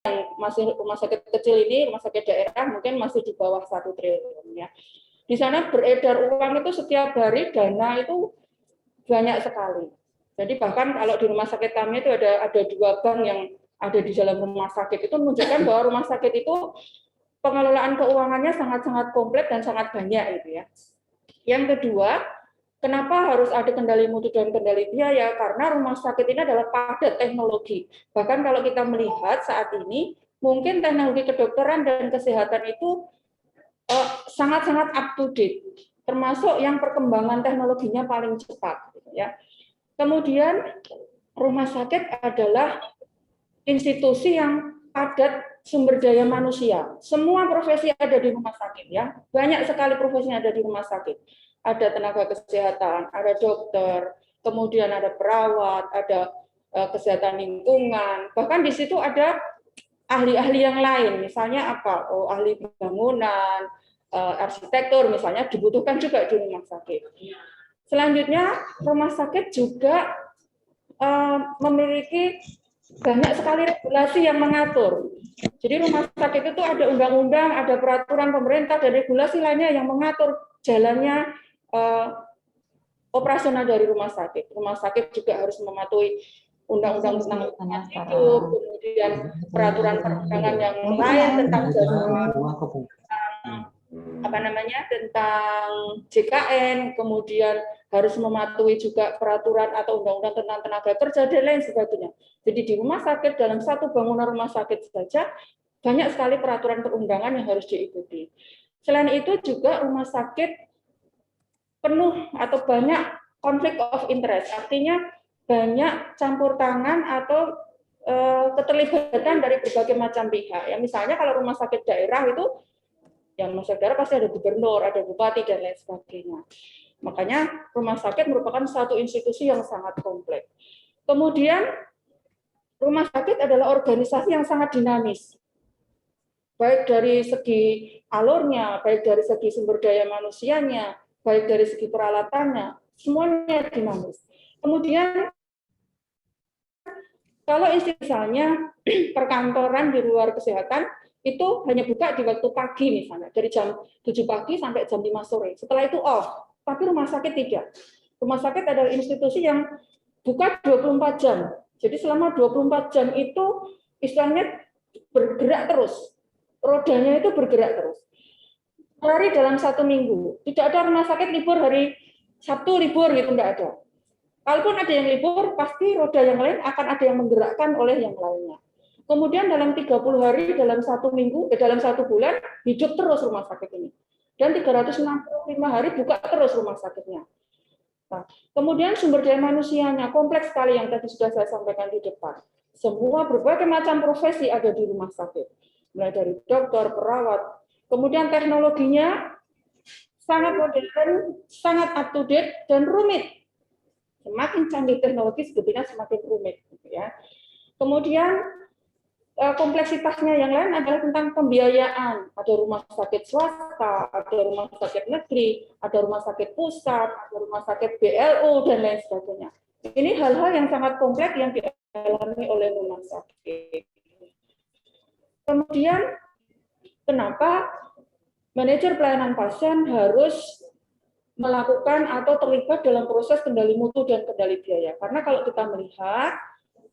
yang masih rumah sakit kecil ini, rumah sakit daerah mungkin masih di bawah 1 triliun ya. Di sana beredar uang itu setiap hari, dana itu banyak sekali. Jadi bahkan kalau di rumah sakit kami itu ada 2 bank yang ada di dalam rumah sakit, itu menunjukkan bahwa rumah sakit itu pengelolaan keuangannya sangat-sangat komplit dan sangat banyak itu ya. Yang kedua, kenapa harus ada kendali mutu dan kendali biaya? Karena rumah sakit ini adalah padat teknologi. Bahkan kalau kita melihat saat ini, mungkin teknologi kedokteran dan kesehatan itu sangat-sangat up to date, termasuk yang perkembangan teknologinya paling cepat. Gitu ya. Kemudian rumah sakit adalah institusi yang padat sumber daya manusia. Semua profesi ada di rumah sakit ya. Banyak sekali profesi yang ada di rumah sakit. Ada tenaga kesehatan, ada dokter, kemudian ada perawat, ada kesehatan lingkungan. Bahkan di situ ada ahli-ahli yang lain. Misalnya apa? Oh, ahli bangunan, arsitektur misalnya dibutuhkan juga di rumah sakit. Selanjutnya, rumah sakit juga memiliki banyak sekali regulasi yang mengatur. Jadi rumah sakit itu ada undang-undang, ada peraturan pemerintah, dan regulasi lainnya yang mengatur jalannya operasional dari rumah sakit. Rumah sakit juga harus mematuhi undang-undang tentang lingkungan hidup, kemudian peraturan perundangan yang lain tentang tentang JKN, kemudian harus mematuhi juga peraturan atau undang-undang tentang tenaga kerja dan lain sebagainya. Jadi di rumah sakit, dalam satu bangunan rumah sakit saja banyak sekali peraturan perundangan yang harus diikuti. Selain itu juga rumah sakit penuh atau banyak konflik of interest, artinya banyak campur tangan atau keterlibatan dari berbagai macam pihak. Ya, misalnya kalau rumah sakit daerah itu, yang rumah sakit daerah pasti ada gubernur, ada bupati dan lain sebagainya. Makanya rumah sakit merupakan satu institusi yang sangat kompleks. Kemudian rumah sakit adalah organisasi yang sangat dinamis, baik dari segi alurnya, baik dari segi sumber daya manusianya, baik dari segi peralatannya, semuanya dinamis. Kemudian kalau misalnya perkantoran di luar kesehatan itu hanya buka di waktu pagi misalnya, dari jam 7 pagi sampai jam 5 sore. Setelah itu off. Tapi rumah sakit tidak. Rumah sakit adalah institusi yang buka 24 jam. Jadi selama 24 jam itu istilahnya bergerak terus. Rodanya itu bergerak terus. Hari dalam 1 minggu. Tidak ada rumah sakit libur hari Sabtu libur gitu, enggak ada. Kalaupun ada yang libur, pasti roda yang lain akan ada yang menggerakkan oleh yang lainnya. Kemudian dalam 30 hari, dalam 1 minggu, dalam 1 bulan, hidup terus rumah sakit ini. Dan 365 hari buka terus rumah sakitnya. Nah, kemudian sumber daya manusianya kompleks sekali yang tadi sudah saya sampaikan di depan. Semua berbagai macam profesi ada di rumah sakit. Mulai dari dokter, perawat. Kemudian teknologinya sangat modern, sangat up to date, dan rumit. Semakin canggih teknologi sebetulnya semakin rumit. Ya. Kemudian kompleksitasnya yang lain adalah tentang pembiayaan. Ada rumah sakit swasta, ada rumah sakit negeri, ada rumah sakit pusat, ada rumah sakit BLU, dan lain sebagainya. Ini hal-hal yang sangat kompleks yang dialami oleh rumah sakit. Kemudian, kenapa manajer pelayanan pasien harus melakukan atau terlibat dalam proses kendali mutu dan kendali biaya? Karena kalau kita melihat,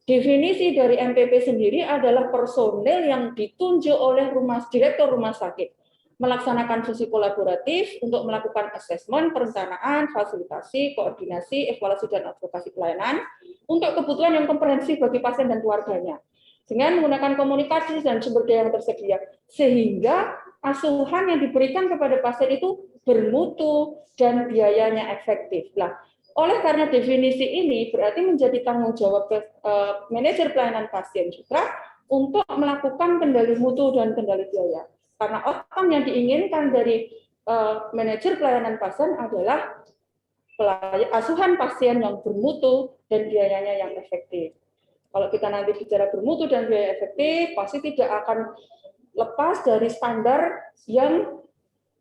definisi dari MPP sendiri adalah personel yang ditunjuk oleh direktur rumah sakit melaksanakan fungsi kolaboratif untuk melakukan asesmen, perencanaan, fasilitasi, koordinasi, evaluasi, dan advokasi pelayanan untuk kebutuhan yang komprehensif bagi pasien dan keluarganya dengan menggunakan komunikasi dan sumber daya yang tersedia, sehingga asuhan yang diberikan kepada pasien itu bermutu dan biayanya efektif. Nah, oleh karena definisi ini berarti menjadi tanggung jawab manajer pelayanan pasien juga untuk melakukan kendali mutu dan kendali biaya. Karena outcome yang diinginkan dari manajer pelayanan pasien adalah asuhan pasien yang bermutu dan biayanya yang efektif. Kalau kita nanti bicara bermutu dan biaya efektif, pasti tidak akan lepas dari standar yang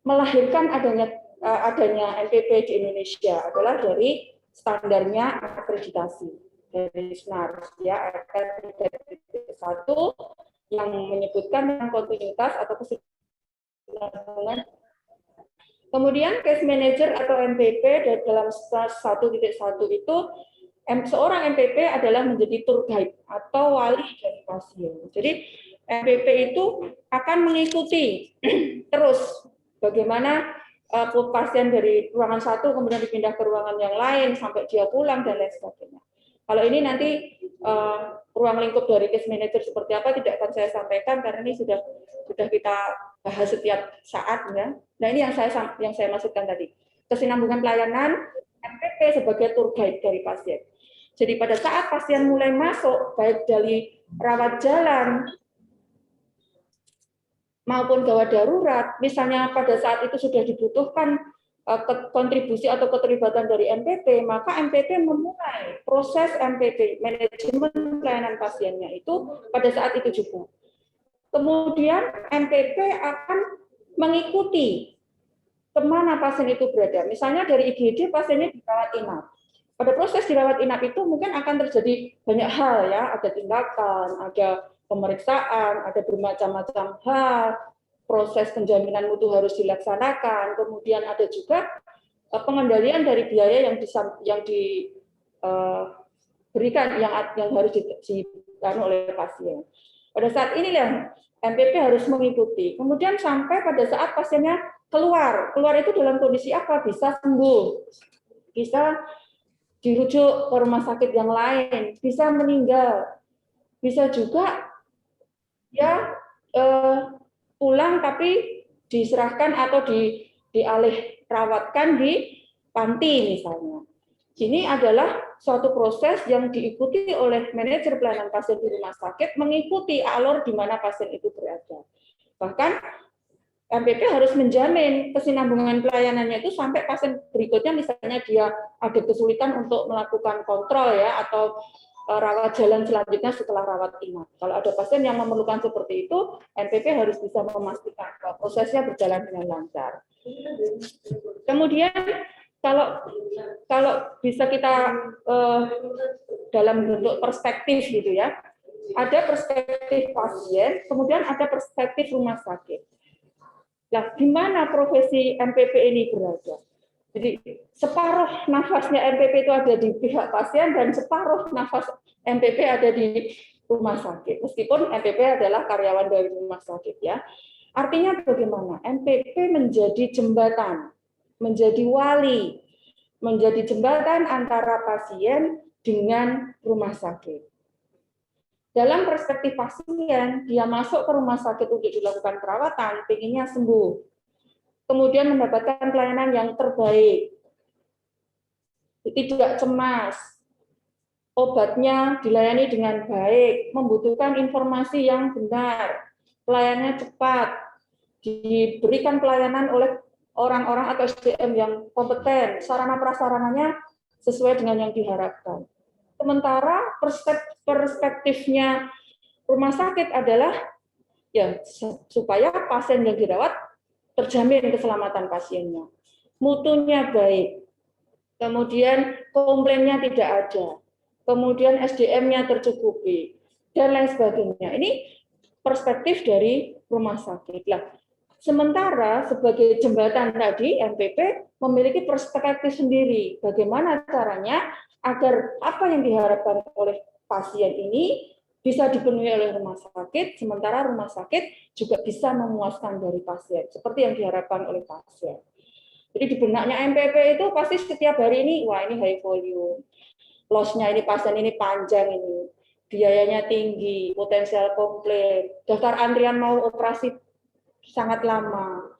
melahirkan adanya MPP di Indonesia adalah dari standarnya akreditasi dari SNARS ya, akreditasi 1 yang menyebutkan tentang kontinuitas atau kesinambungan. Kemudian case manager atau MPP dalam 1.1 itu seorang MPP adalah menjadi tour guide atau wali dari pasien. Jadi MPP itu akan mengikuti terus bagaimana pasien dari ruangan satu kemudian dipindah ke ruangan yang lain sampai dia pulang dan lain sebagainya. Kalau ini nanti ruang lingkup dari case manager seperti apa tidak akan saya sampaikan karena ini sudah kita bahas setiap saat ya. Nah ini yang saya maksudkan tadi, kesinambungan pelayanan MPP sebagai tour guide dari pasien. Jadi pada saat pasien mulai masuk baik dari rawat jalan maupun gawat darurat, misalnya pada saat itu sudah dibutuhkan kontribusi atau keterlibatan dari MPP, maka MPP memulai proses MPP, manajemen pelayanan pasiennya itu pada saat itu juga. Kemudian MPP akan mengikuti kemana pasien itu berada. Misalnya dari IGD pasiennya dirawat inap. Pada proses dirawat inap itu mungkin akan terjadi banyak hal ya, ada tindakan, ada pemeriksaan, ada bermacam-macam hal, proses penjaminan mutu harus dilaksanakan, kemudian ada juga pengendalian dari biaya yang diberikan yang harus diberikan oleh pasien. Pada saat inilah MPP harus mengikuti. Kemudian sampai pada saat pasiennya keluar itu dalam kondisi apa? Bisa sembuh, bisa dirujuk ke rumah sakit yang lain, bisa meninggal, bisa juga ya pulang tapi diserahkan atau dialih rawatkan di panti misalnya. Ini adalah suatu proses yang diikuti oleh manajer pelayanan pasien di rumah sakit, mengikuti alur di mana pasien itu berada. Bahkan MPP harus menjamin kesinambungan pelayanannya itu sampai pasien berikutnya, misalnya dia ada kesulitan untuk melakukan kontrol ya atau rawat jalan selanjutnya setelah rawat inap. Kalau ada pasien yang memerlukan seperti itu, MPP harus bisa memastikan bahwa prosesnya berjalan dengan lancar. Kemudian kalau bisa kita dalam bentuk perspektif gitu ya, ada perspektif pasien, kemudian ada perspektif rumah sakit. Nah, di mana profesi MPP ini berada? Jadi separuh nafasnya MPP itu ada di pihak pasien dan separuh nafas MPP ada di rumah sakit. Meskipun MPP adalah karyawan dari rumah sakit ya. Artinya bagaimana? MPP menjadi jembatan, menjadi wali, menjadi jembatan antara pasien dengan rumah sakit. Dalam perspektif pasien, dia masuk ke rumah sakit untuk dilakukan perawatan, pengennya sembuh. Kemudian mendapatkan pelayanan yang terbaik, tidak cemas, obatnya dilayani dengan baik, membutuhkan informasi yang benar, pelayanannya cepat, diberikan pelayanan oleh orang-orang atau SDM yang kompeten, sarana prasarananya sesuai dengan yang diharapkan. Sementara perspektifnya rumah sakit adalah ya supaya pasien yang dirawat terjamin keselamatan pasiennya, mutunya baik, kemudian komplainnya tidak ada, kemudian SDM-nya tercukupi, dan lain sebagainya. Ini perspektif dari rumah sakit. Nah, sementara sebagai jembatan tadi, MPP memiliki perspektif sendiri. Bagaimana caranya agar apa yang diharapkan oleh pasien ini bisa dipenuhi oleh rumah sakit, sementara rumah sakit juga bisa memuaskan dari pasien, seperti yang diharapkan oleh pasien. Jadi di benaknya MPP itu pasti setiap hari ini, wah ini high volume, loss-nya ini pasien ini panjang ini, biayanya tinggi, potensial komplain, daftar antrian mau operasi sangat lama,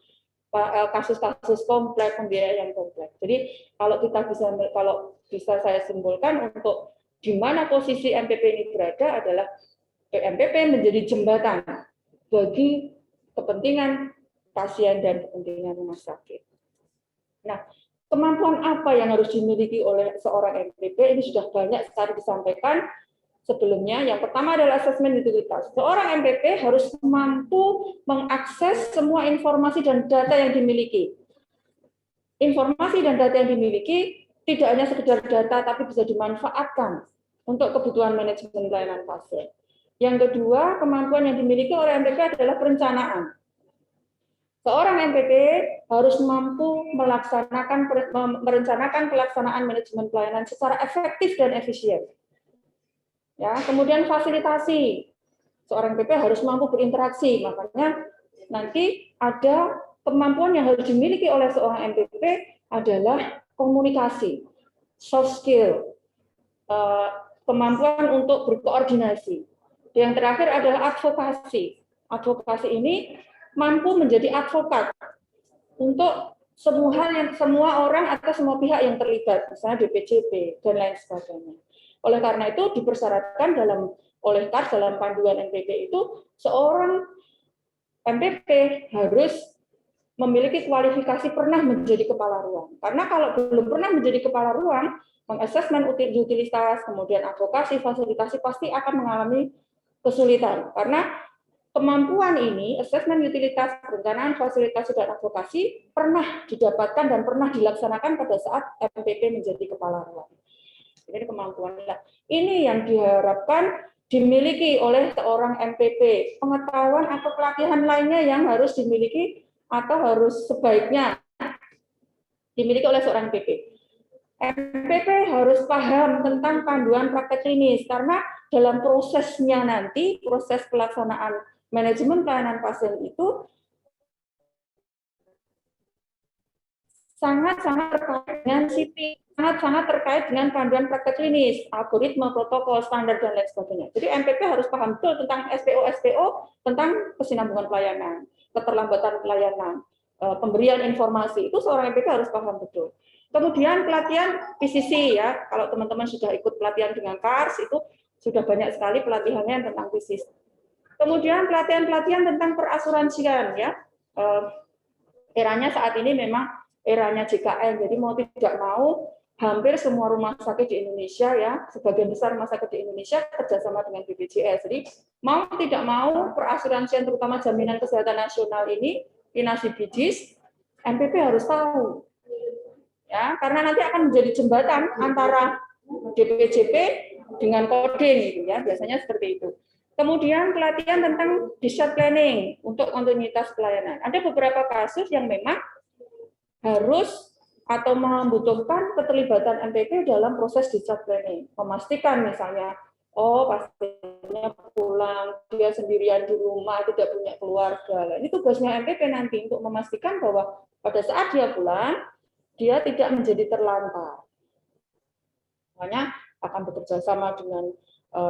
kasus-kasus kompleks, pembiayaan kompleks. Jadi kalau bisa saya simpulkan untuk di mana posisi MPP ini berada adalah MPP menjadi jembatan bagi kepentingan pasien dan kepentingan rumah sakit. Nah, kemampuan apa yang harus dimiliki oleh seorang MPP ini sudah banyak sekali disampaikan sebelumnya. Yang pertama adalah asesmen utilitas. Seorang MPP harus mampu mengakses semua informasi dan data yang dimiliki. Informasi dan data yang dimiliki tidak hanya sekedar data, tapi bisa dimanfaatkan untuk kebutuhan manajemen pelayanan pasien. Yang kedua, kemampuan yang dimiliki oleh MPP adalah perencanaan. Seorang MPP harus mampu merencanakan pelaksanaan manajemen pelayanan secara efektif dan efisien. Ya, kemudian fasilitasi. Seorang MPP harus mampu berinteraksi, makanya nanti ada kemampuan yang harus dimiliki oleh seorang MPP adalah komunikasi, soft skill, kemampuan untuk berkoordinasi. Yang terakhir adalah advokasi. Advokasi ini mampu menjadi advokat untuk semua orang atau semua pihak yang terlibat, misalnya DPJP dan lain sebagainya. Oleh karena itu dipersyaratkan oleh KARS dalam panduan MPP itu seorang MPP harus memiliki kualifikasi pernah menjadi kepala ruang. Karena kalau belum pernah menjadi kepala ruang, mengasesmen utilitas, kemudian advokasi, fasilitasi pasti akan mengalami kesulitan. Karena kemampuan ini, asesmen utilitas, perencanaan, fasilitasi, dan advokasi pernah didapatkan dan pernah dilaksanakan pada saat MPP menjadi kepala ruang. Ini kemampuan. Ini yang diharapkan dimiliki oleh seorang MPP. Pengetahuan atau pelatihan lainnya yang harus dimiliki atau harus sebaiknya dimiliki oleh seorang MPP. MPP harus paham tentang panduan praktek klinis karena dalam prosesnya nanti, proses pelaksanaan manajemen pelayanan pasien itu sangat-sangat terkait dengan CP, sangat-sangat terkait dengan panduan praktek klinis, algoritma, protokol, standar, dan lain sebagainya. Jadi MPP harus paham betul tentang SPO, tentang kesinambungan pelayanan, keterlambatan pelayanan, pemberian informasi, itu seorang MPP harus paham betul. Kemudian pelatihan PCC ya, kalau teman-teman sudah ikut pelatihan dengan KARS, itu sudah banyak sekali pelatihannya tentang PCC. Kemudian pelatihan-pelatihan tentang perasuransian ya, eranya saat ini memang eranya JKN, jadi mau tidak mau hampir semua rumah sakit di Indonesia ya, sebagian besar rumah sakit di Indonesia kerjasama dengan BPJS. Jadi mau tidak mau perasuransian terutama jaminan kesehatan nasional ini, Inasi Bidis, MPP harus tahu. Ya, karena nanti akan menjadi jembatan antara DPJP dengan Kodim gitu ya, biasanya seperti itu. Kemudian pelatihan tentang discharge planning untuk kontinuitas pelayanan. Ada beberapa kasus yang memang harus atau membutuhkan keterlibatan MPP dalam proses discharge planning. Memastikan misalnya, oh pasiennya pulang, dia sendirian di rumah, tidak punya keluarga. Ini tugasnya MPP nanti untuk memastikan bahwa pada saat dia pulang, dia tidak menjadi terlantar. Makanya akan bekerja sama dengan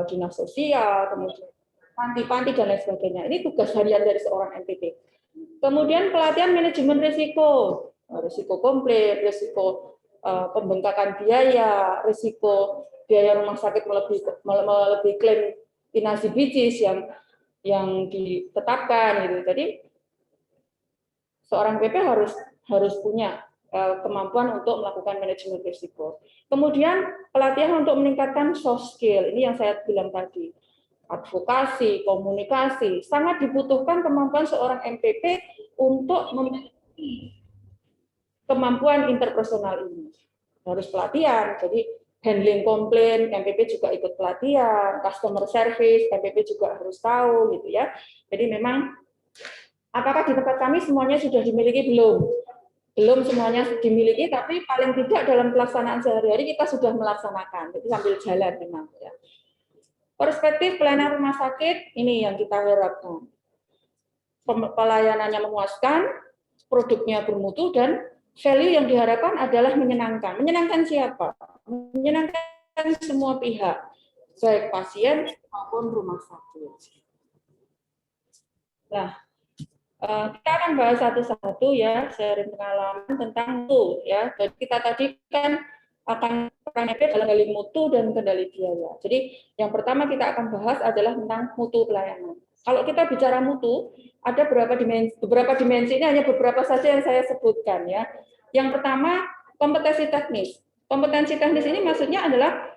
dinas sosial, kemudian panti-panti dan lain sebagainya. Ini tugas harian dari seorang MPP. Kemudian pelatihan manajemen risiko, risiko komplain, risiko pembengkakan biaya, risiko biaya rumah sakit melebihi klaim Inasi Bidis yang ditetapkan gitu. Jadi seorang MPP harus punya kemampuan untuk melakukan manajemen risiko. Kemudian pelatihan untuk meningkatkan soft skill, ini yang saya bilang tadi. Advokasi, komunikasi, sangat dibutuhkan kemampuan seorang MPP untuk memiliki kemampuan interpersonal ini. Harus pelatihan, jadi handling komplain, MPP juga ikut pelatihan, customer service, MPP juga harus tahu gitu ya. Jadi memang apakah di tempat kami semuanya sudah dimiliki? Belum semuanya dimiliki, tapi paling tidak dalam pelaksanaan sehari-hari kita sudah melaksanakan. Jadi sambil jalan memang ya. Perspektif pelayanan rumah sakit, ini yang kita harapkan. Pelayanannya memuaskan, produknya bermutu, dan value yang diharapkan adalah menyenangkan. Menyenangkan siapa? Menyenangkan semua pihak, baik pasien maupun rumah sakit. Nah, kita akan bahas satu-satu ya, sharing pengalaman tentang mutu ya. Jadi kita tadi kan akan MPP dalam kendali mutu dan kendali biaya. Jadi yang pertama kita akan bahas adalah tentang mutu pelayanan. Kalau kita bicara mutu, ada beberapa dimensi, ini hanya beberapa saja yang saya sebutkan ya. Yang pertama, kompetensi teknis. Kompetensi teknis ini maksudnya adalah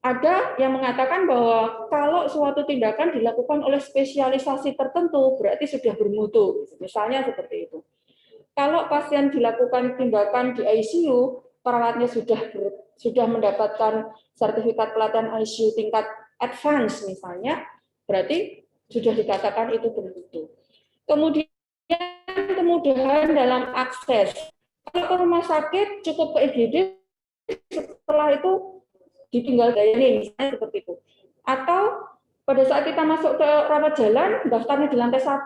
ada yang mengatakan bahwa kalau suatu tindakan dilakukan oleh spesialisasi tertentu berarti sudah bermutu. Misalnya seperti itu. Kalau pasien dilakukan tindakan di ICU, perawatnya sudah mendapatkan sertifikat pelatihan ICU tingkat advance misalnya, Berarti sudah dikatakan itu bermutu. Kemudian kemudahan dalam akses. Kalau ke rumah sakit cukup ke IGD, setelah itu ditinggal layani, misalnya seperti itu. Atau pada saat kita masuk ke rawat jalan, daftarnya di lantai 1,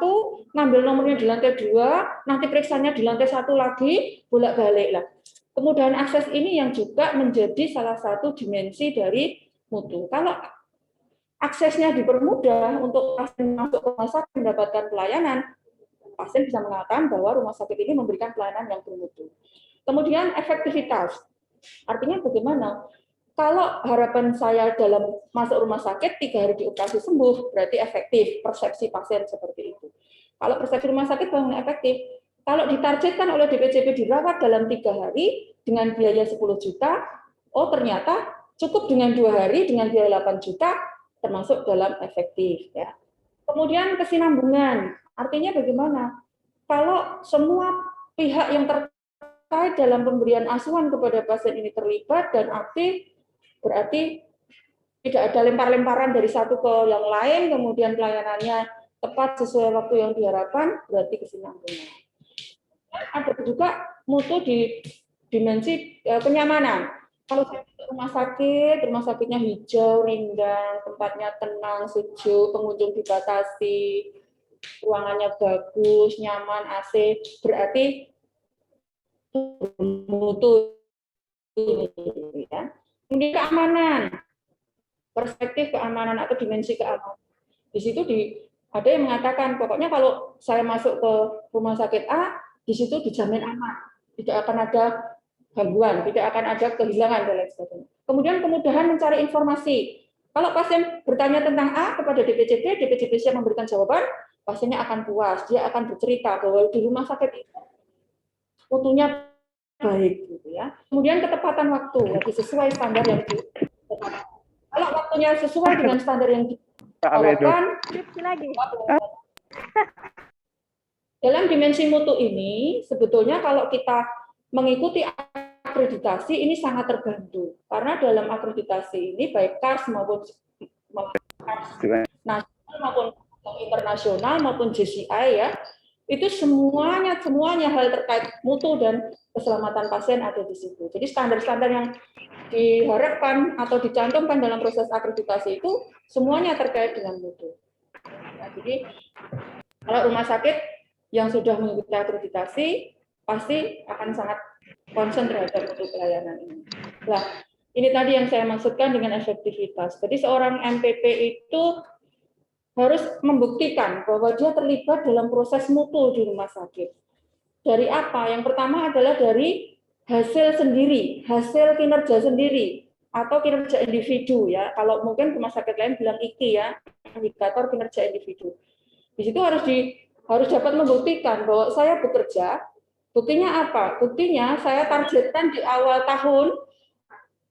ngambil nomornya di lantai 2, nanti periksanya di lantai 1 lagi, bolak-balik lah. Kemudahan akses ini yang juga menjadi salah satu dimensi dari mutu. Kalau aksesnya dipermudah untuk pasien masuk ke rumah sakit mendapatkan pelayanan, pasien bisa mengatakan bahwa rumah sakit ini memberikan pelayanan yang bermutu. Kemudian efektivitas, artinya bagaimana? Kalau harapan saya dalam masuk rumah sakit 3 hari dioperasi sembuh, berarti efektif persepsi pasien seperti itu. Kalau persepsi rumah sakit bangun efektif, kalau ditargetkan oleh DPJP dirawat dalam 3 hari dengan biaya 10 juta, oh ternyata cukup dengan 2 hari dengan biaya 8 juta, termasuk dalam efektif. Ya. Kemudian kesinambungan, artinya bagaimana? Kalau semua pihak yang terkait dalam pemberian asuhan kepada pasien ini terlibat dan aktif, berarti tidak ada lempar-lemparan dari satu ke yang lain, kemudian pelayanannya tepat sesuai waktu yang diharapkan, berarti kesinambungan. Ada juga mutu di dimensi kenyamanan. Kalau saya ke rumah sakitnya hijau, rindang, tempatnya tenang, sejuk, pengunjung dibatasi, ruangannya bagus, nyaman, AC, berarti mutu ini ya. Kemudian keamanan, perspektif keamanan atau dimensi keamanan. Di situ ada yang mengatakan pokoknya kalau saya masuk ke rumah sakit A, di situ dijamin aman, tidak akan ada gangguan, tidak akan ada kehilangan dan lain sebagainya. Kemudian kemudahan mencari informasi. Kalau pasien bertanya tentang A kepada DPJP, DPJP siap memberikan jawaban, pasiennya akan puas, dia akan bercerita bahwa di rumah sakit itu mutunya baik gitu ya. Kemudian ketepatan waktu lagi sesuai standar yang ditetapkan. Kalau waktunya sesuai dengan standar yang diharapkan, dalam dimensi mutu ini sebetulnya kalau kita mengikuti akreditasi ini sangat terbantu karena dalam akreditasi ini baik KARS maupun nasional maupun internasional maupun JCI ya, itu semuanya hal terkait mutu dan keselamatan pasien ada di situ. Jadi standar-standar yang diharapkan atau dicantumkan dalam proses akreditasi itu semuanya terkait dengan mutu. Nah, jadi kalau rumah sakit yang sudah mengikuti akreditasi pasti akan sangat concern terhadap mutu pelayanan ini. Nah, ini tadi yang saya maksudkan dengan efektivitas. Jadi seorang MPP itu harus membuktikan bahwa dia terlibat dalam proses mutu di rumah sakit. Dari apa? Yang pertama adalah dari hasil sendiri, hasil kinerja sendiri, atau kinerja individu ya. Kalau mungkin rumah sakit lain bilang IKI ya, indikator kinerja individu. Di situ harus dapat membuktikan bahwa saya bekerja. Buktinya apa? Buktinya saya targetkan di awal tahun,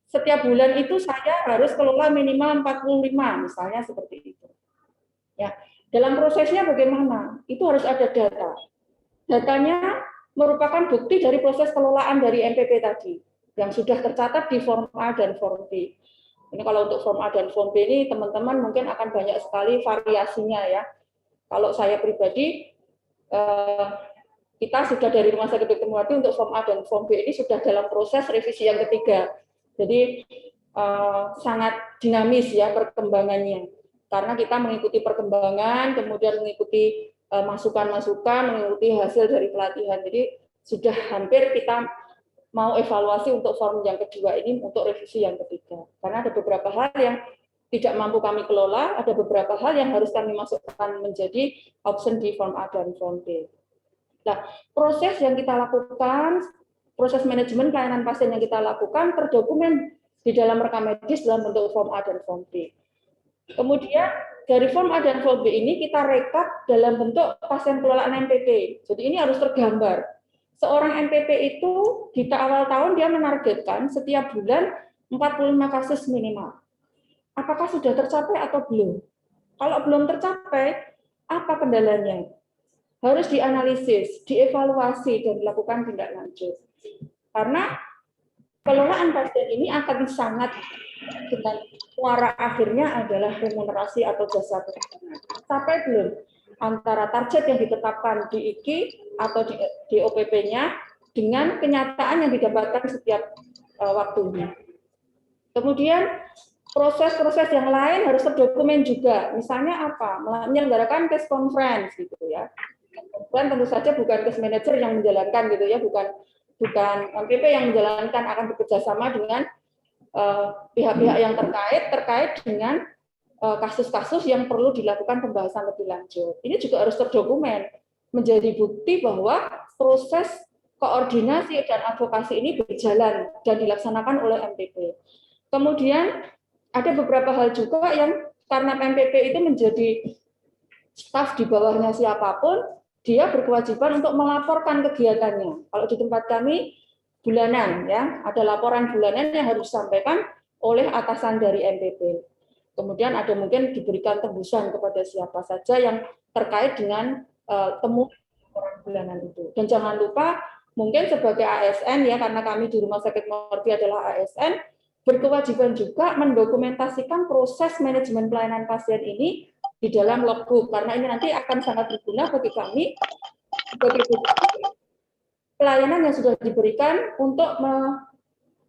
setiap bulan itu saya harus kelola minimal 45, misalnya seperti itu. Ya, dalam prosesnya bagaimana? Itu harus ada data. Datanya merupakan bukti dari proses kelolaan dari MPP tadi yang sudah tercatat di form A dan form B. Ini kalau untuk form A dan form B ini teman-teman mungkin akan banyak sekali variasinya ya. Kalau saya pribadi kita sudah dari Rumah Sakit Dr. Mulyadi untuk form A dan form B ini sudah dalam proses revisi yang ketiga. Jadi sangat dinamis ya perkembangannya. Karena kita mengikuti perkembangan, kemudian mengikuti masukan-masukan, mengikuti hasil dari pelatihan. Jadi sudah hampir kita mau evaluasi untuk form yang kedua ini untuk revisi yang ketiga. Karena ada beberapa hal yang tidak mampu kami kelola, ada beberapa hal yang harus kami masukkan menjadi option di form A dan form B. Nah, proses yang kita lakukan, proses manajemen pelayanan pasien yang kita lakukan terdokumen di dalam rekam medis dalam bentuk form A dan form B. Kemudian dari form A dan form B ini kita rekap dalam bentuk pasien kelolaan MPP. Jadi ini harus tergambar. Seorang MPP itu di awal tahun dia menargetkan setiap bulan 45 kasus minimal. Apakah sudah tercapai atau belum? Kalau belum tercapai, apa kendalanya? Harus dianalisis, dievaluasi, dan dilakukan tindak lanjut. Karena Pengelolaan pasien ini akan sangat dengan muara akhirnya adalah remunerasi atau jasa kesehatan. Sampai belum antara target yang ditetapkan di IKI atau di OPP-nya dengan kenyataan yang didapatkan setiap waktunya. Kemudian proses-proses yang lain harus terdokumen juga. Misalnya apa? Menyelenggarakan case conference gitu ya. Dan tentu saja bukan case manager yang menjalankan gitu ya, bukan MPP yang menjalankan, akan bekerjasama dengan pihak-pihak yang terkait dengan kasus-kasus yang perlu dilakukan pembahasan lebih lanjut. Ini juga harus terdokumen menjadi bukti bahwa proses koordinasi dan advokasi ini berjalan dan dilaksanakan oleh MPP. Kemudian ada beberapa hal juga yang karena MPP itu menjadi staf di bawahnya siapapun, dia berkewajiban untuk melaporkan kegiatannya. Kalau di tempat kami bulanan ya, ada laporan bulanan yang harus disampaikan oleh atasan dari MPP. Kemudian ada mungkin diberikan tembusan kepada siapa saja yang terkait dengan temuan laporan bulanan itu. Dan jangan lupa mungkin sebagai ASN ya, karena kami di Rumah Sakit Morbi adalah ASN, berkewajiban juga mendokumentasikan proses manajemen pelayanan pasien ini di dalam logbook, karena ini nanti akan sangat berguna bagi kami sebagai pelayanan yang sudah diberikan untuk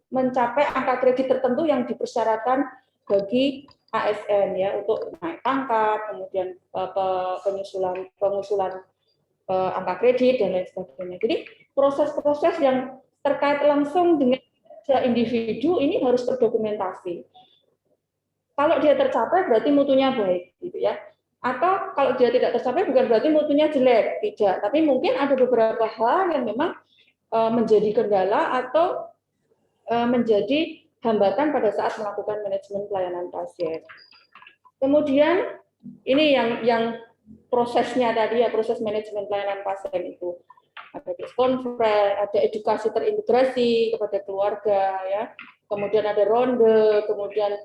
mencapai angka kredit tertentu yang dipersyaratkan bagi ASN ya, untuk naik pangkat, kemudian pengusulan angka kredit dan lain sebagainya. Jadi proses-proses yang terkait langsung dengan individu ini harus terdokumentasi. Kalau dia tercapai berarti mutunya baik, gitu ya. Atau kalau dia tidak tercapai bukan berarti mutunya jelek, tidak. Tapi mungkin ada beberapa hal yang memang menjadi kendala atau menjadi hambatan pada saat melakukan manajemen pelayanan pasien. Kemudian ini yang prosesnya tadi ya, proses manajemen pelayanan pasien itu ada konferensi, ada edukasi terintegrasi kepada keluarga ya. Kemudian ada ronde, kemudian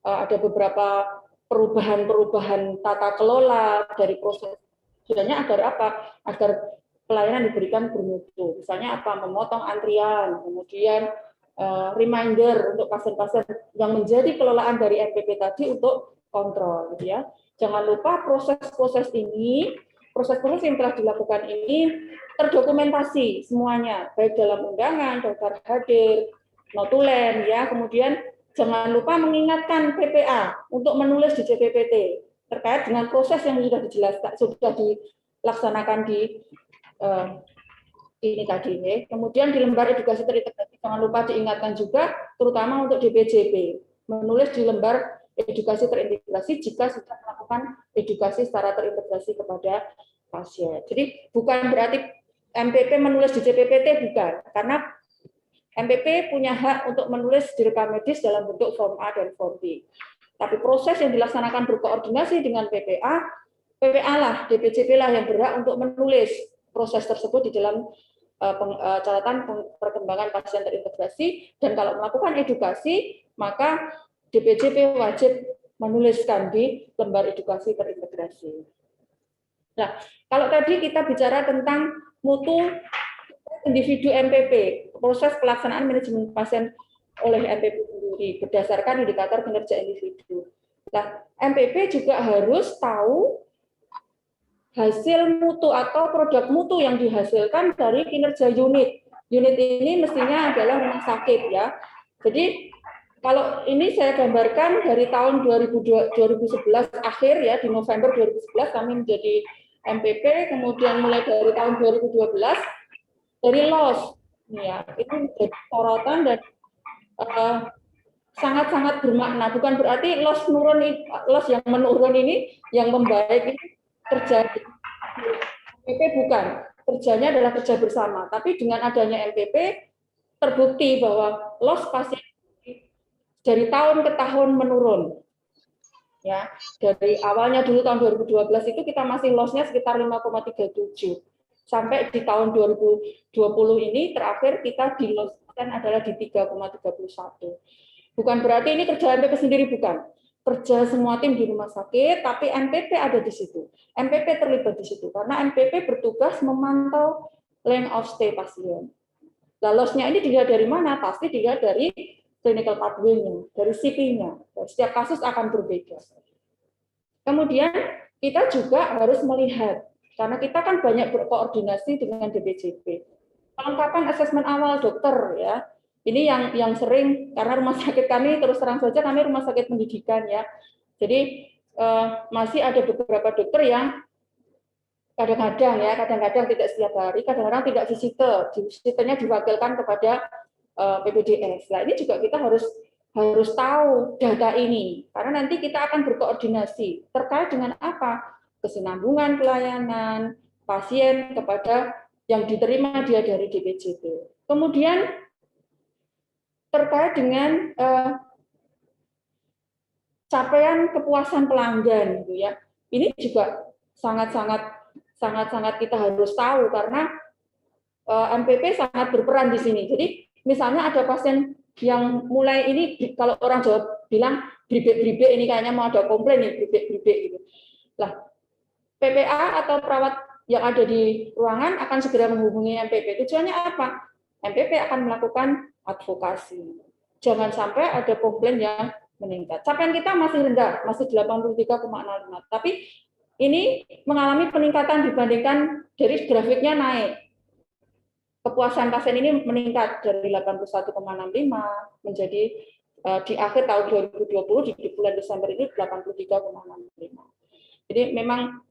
ada beberapa perubahan tata kelola dari proses. Sebenarnya agar apa? Agar pelayanan diberikan bermutu. Misalnya apa? Memotong antrian, kemudian reminder untuk pasien-pasien yang menjadi kelolaan dari MPP tadi untuk kontrol, gitu ya. Jangan lupa proses-proses yang telah dilakukan ini terdokumentasi semuanya, baik dalam undangan, daftar hadir, notulen, ya. Kemudian jangan lupa mengingatkan PPA untuk menulis di CPPT terkait dengan proses yang sudah dijelaskan, sudah dilaksanakan di ini tadi. Ya. Kemudian di lembar edukasi terintegrasi jangan lupa diingatkan juga, terutama untuk DPJP, menulis di lembar edukasi terintegrasi jika sudah melakukan edukasi secara terintegrasi kepada pasien. Jadi bukan berarti MPP menulis di CPPT, bukan, karena MPP punya hak untuk menulis di rekam medis dalam bentuk form A dan form B. Tapi proses yang dilaksanakan berkoordinasi dengan PPA lah, DPJP lah yang berhak untuk menulis proses tersebut di dalam catatan perkembangan pasien terintegrasi, dan kalau melakukan edukasi, maka DPJP wajib menuliskan di lembar edukasi terintegrasi. Nah, kalau tadi kita bicara tentang mutu individu MPP, proses pelaksanaan manajemen pasien oleh MPP sendiri berdasarkan indikator kinerja individu. Nah, MPP juga harus tahu hasil mutu atau produk mutu yang dihasilkan dari kinerja unit. Unit ini mestinya adalah rumah sakit ya. Jadi kalau ini saya gambarkan dari tahun 2011 akhir ya, di November 2011 kami menjadi MPP, kemudian mulai dari tahun 2012 dari loss, ya, itu menjadi sorotan dan sangat-sangat bermakna. Bukan berarti loss yang menurun ini, yang membaik ini terjadi. MPP bukan, kerjanya adalah kerja bersama. Tapi dengan adanya MPP terbukti bahwa loss pasien dari tahun ke tahun menurun. Ya, dari awalnya dulu tahun 2012 itu kita masih loss-nya sekitar 5,37. Sampai di tahun 2020 ini terakhir kita di loss-nya adalah di 3,31. Bukan berarti ini kerja MPP sendiri, bukan. Kerja semua tim di rumah sakit, tapi MPP ada di situ. MPP terlibat di situ karena MPP bertugas memantau length of stay pasien. Lah loss-nya ini dilihat dari mana? Pasti dilihat dari clinical pathway-nya, dari CP-nya. Setiap kasus akan berbeda. Kemudian kita juga harus melihat, karena kita kan banyak berkoordinasi dengan DPJP. Kelengkapan asesmen awal dokter ya. Ini yang sering, karena rumah sakit kami terus terang saja kami rumah sakit pendidikan ya. Jadi masih ada beberapa dokter yang kadang-kadang tidak setiap hari, kadang-kadang tidak visitor, visitornya diwakilkan kepada PPDS. Nah, ini juga kita harus tahu data ini, karena nanti kita akan berkoordinasi terkait dengan apa? Kesinambungan pelayanan pasien kepada yang diterima dia dari DPJP. Kemudian terkait dengan capaian kepuasan pelanggan, gitu ya. Ini juga sangat-sangat kita harus tahu karena MPP sangat berperan di sini. Jadi misalnya ada pasien yang mulai ini, kalau orang Jawa bilang bribek-bribek, ini kayaknya mau ada komplain nih, bribek-bribek gitu. Lah, PPA atau perawat yang ada di ruangan akan segera menghubungi MPP. Tujuannya apa? MPP akan melakukan advokasi. Jangan sampai ada komplain yang meningkat. Capaian kita masih rendah, masih 83,05. Tapi ini mengalami peningkatan dibandingkan dari grafiknya naik. Kepuasan pasien ini meningkat dari 81,65 menjadi di akhir tahun 2020 di bulan Desember ini 83,65. Jadi memang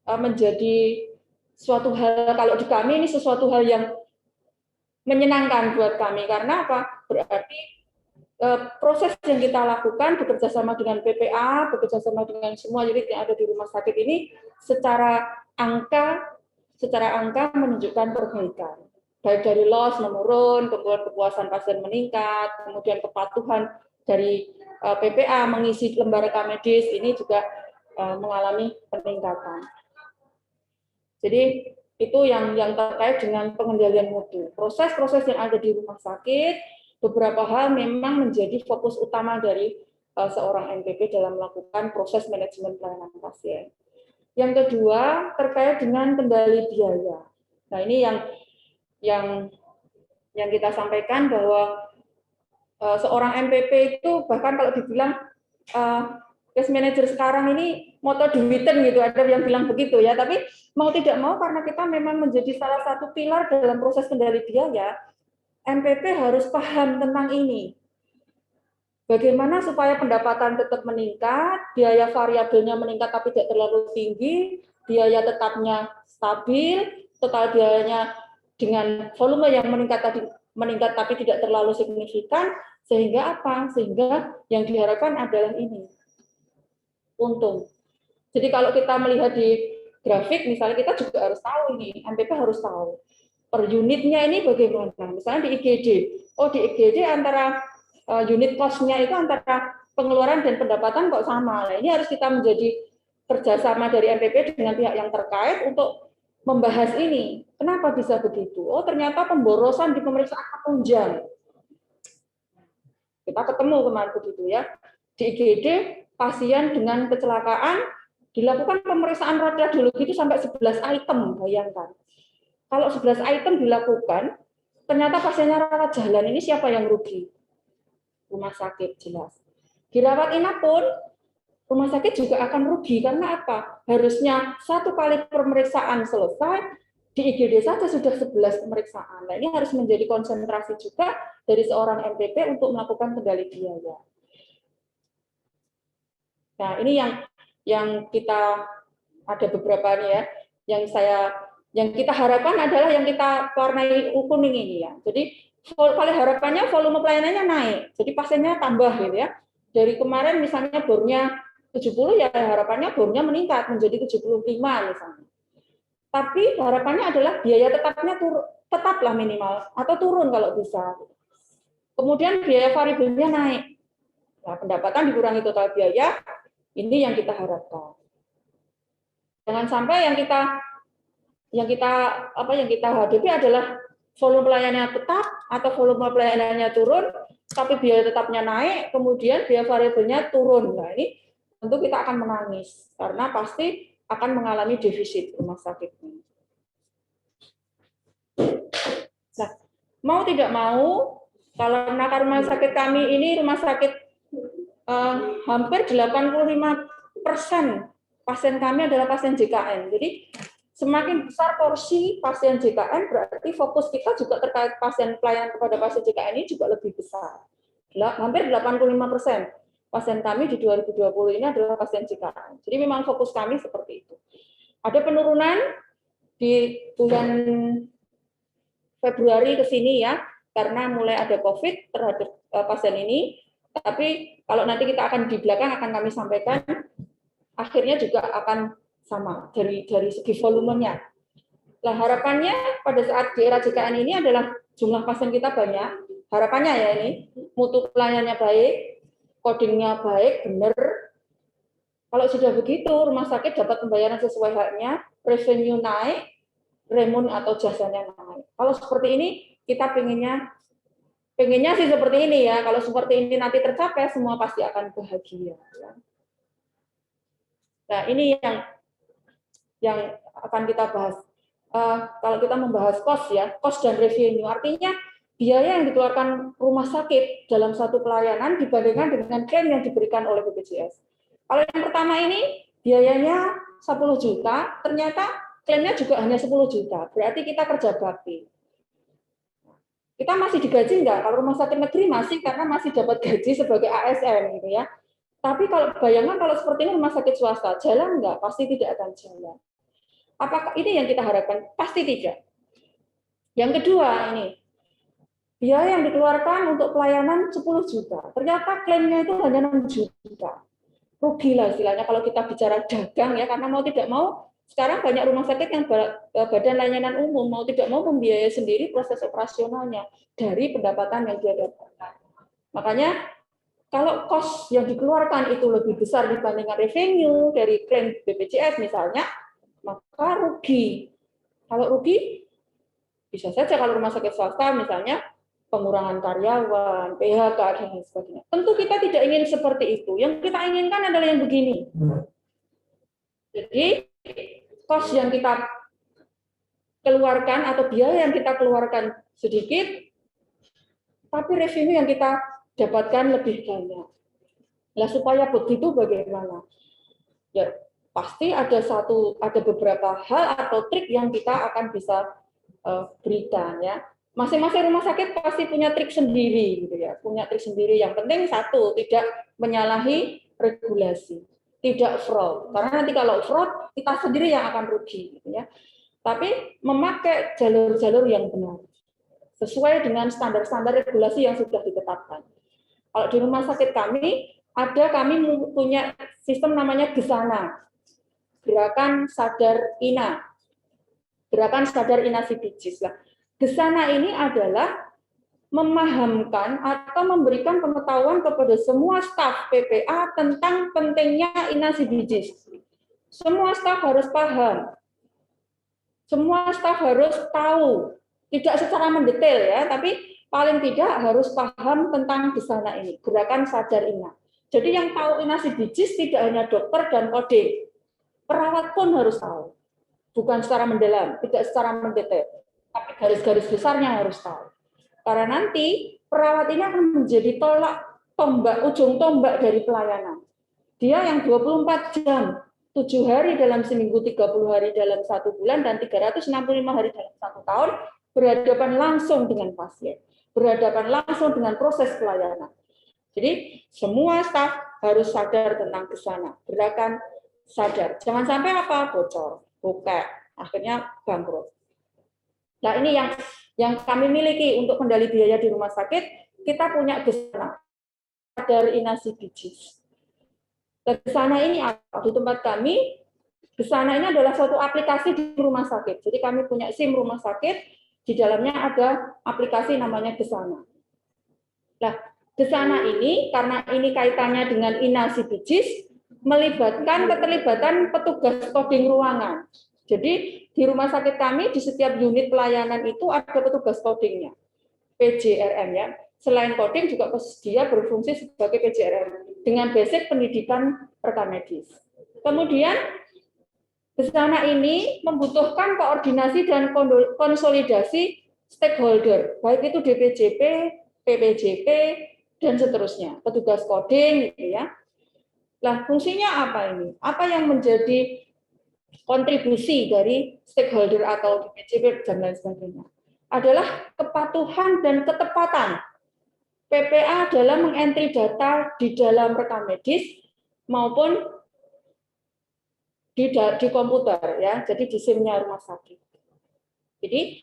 menjadi suatu hal, kalau di kami ini sesuatu hal yang menyenangkan buat kami, karena apa? Berarti proses yang kita lakukan bekerja sama dengan PPA, bekerja sama dengan semua unit yang ada di rumah sakit ini secara angka menunjukkan perbaikan. Baik dari loss menurun, kemudian kepuasan pasien meningkat, kemudian kepatuhan dari PPA mengisi lembar rekam medis ini juga mengalami peningkatan. Jadi itu yang terkait dengan pengendalian mutu. Proses-proses yang ada di rumah sakit, beberapa hal memang menjadi fokus utama dari seorang MPP dalam melakukan proses manajemen pelayanan pasien. Yang kedua, terkait dengan kendali biaya. Nah, ini yang kita sampaikan bahwa seorang MPP itu bahkan kalau dibilang case manager sekarang ini moto duiten gitu, ada yang bilang begitu ya, tapi mau tidak mau karena kita memang menjadi salah satu pilar dalam proses kendali biaya, MPP harus paham tentang ini. Bagaimana supaya pendapatan tetap meningkat, biaya variabelnya meningkat tapi tidak terlalu tinggi, biaya tetapnya stabil, total biayanya dengan volume yang meningkat tapi tidak terlalu signifikan, sehingga apa? Sehingga yang diharapkan adalah ini, untung. Jadi kalau kita melihat di grafik, misalnya kita juga harus tahu ini, MPP harus tahu per unitnya ini bagaimana. Misalnya di IGD, di IGD antara unit cost-nya itu antara pengeluaran dan pendapatan kok sama. Nah, ini harus kita menjadi kerjasama dari MPP dengan pihak yang terkait untuk membahas ini. Kenapa bisa begitu? Oh, ternyata pemborosan di pemeriksaan penunjang. Kita ketemu kemarin begitu ya. Di IGD, pasien dengan kecelakaan dilakukan pemeriksaan radiologi itu sampai 11 item, bayangkan. Kalau 11 item dilakukan, ternyata pasiennya rawat jalan, ini siapa yang rugi? Rumah sakit, jelas. Dirawat inap pun, rumah sakit juga akan rugi, karena apa? Harusnya satu kali pemeriksaan selesai, di IGD saja sudah 11 pemeriksaan. Nah, ini harus menjadi konsentrasi juga dari seorang MPP untuk melakukan kendali biaya. Nah, ini yang kita ada beberapa nih ya, yang kita harapkan adalah yang kita warnai kuning ini ya. Jadi kalau harapannya volume pelayanannya naik, jadi pasiennya tambah gitu ya. Dari kemarin misalnya bornya 70 ya harapannya bornya meningkat menjadi 75 misalnya. Tapi harapannya adalah biaya tetapnya tetaplah minimal atau turun kalau bisa. Kemudian biaya variabelnya naik. Nah, pendapatan dikurangi total biaya, ini yang kita harapkan. Jangan sampai yang kita hadapi adalah volume pelayanannya tetap atau volume pelayanannya turun, tapi biaya tetapnya naik, kemudian biaya variabelnya turun. Nah, ini tentu kita akan menangis karena pasti akan mengalami defisit rumah sakitnya. Nah, mau tidak mau, kalau rumah sakit kami ini rumah sakit hampir 85% pasien kami adalah pasien JKN. Jadi semakin besar porsi pasien JKN, berarti fokus kita juga terkait pelayanan kepada pasien JKN ini juga lebih besar. Hampir 85% pasien kami di 2020 ini adalah pasien JKN. Jadi memang fokus kami seperti itu. Ada penurunan di bulan Februari ke sini ya, karena mulai ada COVID terhadap pasien ini. Tapi kalau nanti kita akan di belakang akan kami sampaikan, akhirnya juga akan sama dari segi volumenya. Nah, harapannya pada saat di era JKN ini adalah jumlah pasien kita banyak. Harapannya ya ini, mutu pelayanannya baik, codingnya baik, benar. Kalau sudah begitu, rumah sakit dapat pembayaran sesuai haknya, revenue naik, remun atau jasanya naik. Kalau seperti ini, kita pengennya sih seperti ini ya. Kalau seperti ini nanti tercapai, semua pasti akan bahagia. Nah, ini yang akan kita bahas. Kalau kita membahas cost ya, cost dan revenue, artinya biaya yang dikeluarkan rumah sakit dalam satu pelayanan dibandingkan dengan klaim yang diberikan oleh BPJS. Kalau yang pertama ini biayanya 10 juta, ternyata klaimnya juga hanya 10 juta, berarti kita kerja bakti. Kita masih digaji enggak? Kalau rumah sakit negeri masih, karena masih dapat gaji sebagai ASN gitu ya. Tapi kalau bayangkan kalau seperti ini rumah sakit swasta, jalan enggak? Pasti tidak akan jalan. Apakah ini yang kita harapkan? Pasti tidak. Yang kedua ini, biaya yang dikeluarkan untuk pelayanan 10 juta. Ternyata klaimnya itu hanya 6 juta. Rugi lah istilahnya kalau kita bicara dagang ya, karena mau tidak mau, sekarang banyak rumah sakit yang badan layanan umum mau tidak mau membiayai sendiri proses operasionalnya dari pendapatan yang dia dapatkan. Makanya kalau kos yang dikeluarkan itu lebih besar dibandingkan revenue dari klaim BPJS misalnya, maka rugi. Kalau rugi, bisa saja kalau rumah sakit swasta misalnya pengurangan karyawan, PHK, dan lain sebagainya. Tentu kita tidak ingin seperti itu. Yang kita inginkan adalah yang begini. Jadi, kos yang kita keluarkan atau biaya yang kita keluarkan sedikit, tapi revenue yang kita dapatkan lebih banyak. Nah, supaya begitu bagaimana? Ya, pasti ada beberapa hal atau trik yang kita akan bisa berikan ya. Masing-masing rumah sakit pasti punya trik sendiri gitu ya, punya trik sendiri. Yang penting satu, tidak menyalahi regulasi, tidak fraud. Karena nanti kalau fraud kita sendiri yang akan rugi gitu ya. Tapi memakai jalur-jalur yang benar sesuai dengan standar-standar regulasi yang sudah ditetapkan. Kalau di rumah sakit kami punya sistem namanya GESANA, Gerakan Sadar Ina, Gerakan Sadar Ina CBGs. GESANA ini adalah memahamkan atau memberikan pengetahuan kepada semua staf PPA tentang pentingnya Ina CBGs. Semua staf harus paham, semua staf harus tahu, tidak secara mendetail ya, tapi paling tidak harus paham tentang GESANA ini, Gerakan Sadar Ina. Jadi yang tahu Ina CBGs tidak hanya dokter dan koding, perawat pun harus tahu, bukan secara mendalam, tidak secara mendetail. Tapi garis-garis besarnya harus tahu. Karena nanti perawat ini akan menjadi ujung tombak dari pelayanan. Dia yang 24 jam, 7 hari dalam seminggu, 30 hari dalam 1 bulan, dan 365 hari dalam 1 tahun, berhadapan langsung dengan pasien, berhadapan langsung dengan proses pelayanan. Jadi semua staf harus sadar tentang GESANA, Gerakan Sadar. Jangan sampai apa? Bocor, bokek, akhirnya bangkrut. Nah, ini yang kami miliki untuk kendali biaya di rumah sakit. Kita punya GESANA dari Ina CBGs. GESANA ini di tempat kami, GESANA ini adalah suatu aplikasi di rumah sakit. Jadi kami punya SIM rumah sakit, di dalamnya ada aplikasi namanya GESANA. Nah, GESANA ini karena ini kaitannya dengan Ina CBGs, melibatkan keterlibatan petugas coding ruangan. Jadi di rumah sakit kami di setiap unit pelayanan itu ada petugas codingnya, PJRM ya. Selain coding juga dia berfungsi sebagai PJRM dengan basic pendidikan rekam medis. Kemudian GESANA ini membutuhkan koordinasi dan konsolidasi stakeholder, baik itu DPJP, PPJP, dan seterusnya, petugas coding, gitu ya. Nah, fungsinya apa ini? Apa yang menjadi kontribusi dari stakeholder atau DPJP dan lain sebagainya? Adalah kepatuhan dan ketepatan PPA dalam mengentry data di dalam rekam medis maupun di komputer, ya. Jadi di SIM-nya rumah sakit. Jadi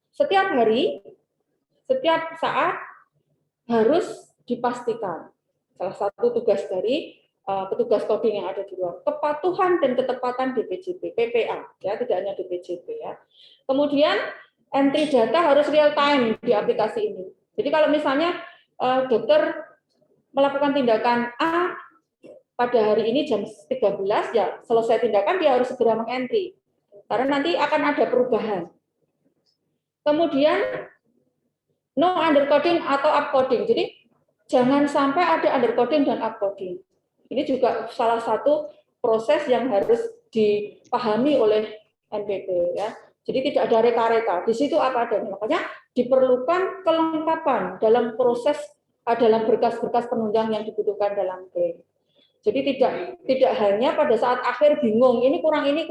setiap hari, setiap saat harus dipastikan. Salah satu tugas dari petugas coding yang ada di luar, kepatuhan dan ketepatan DPJP, PPA, ya, tidak hanya DPJP, ya. Kemudian entry data harus real time di aplikasi ini. Jadi kalau misalnya dokter melakukan tindakan A pada hari ini jam 13, ya selesai tindakan dia harus segera mengentry. Karena nanti akan ada perubahan. Kemudian no undercoding atau upcoding. Jadi jangan sampai ada undercoding dan upcoding. Ini juga salah satu proses yang harus dipahami oleh NPP, ya. Jadi tidak ada reka-reka. Di situ apa adanya. Makanya diperlukan kelengkapan dalam proses dalam berkas-berkas penunjang yang dibutuhkan dalam klaim. Jadi tidak hanya pada saat akhir bingung, ini kurang ini,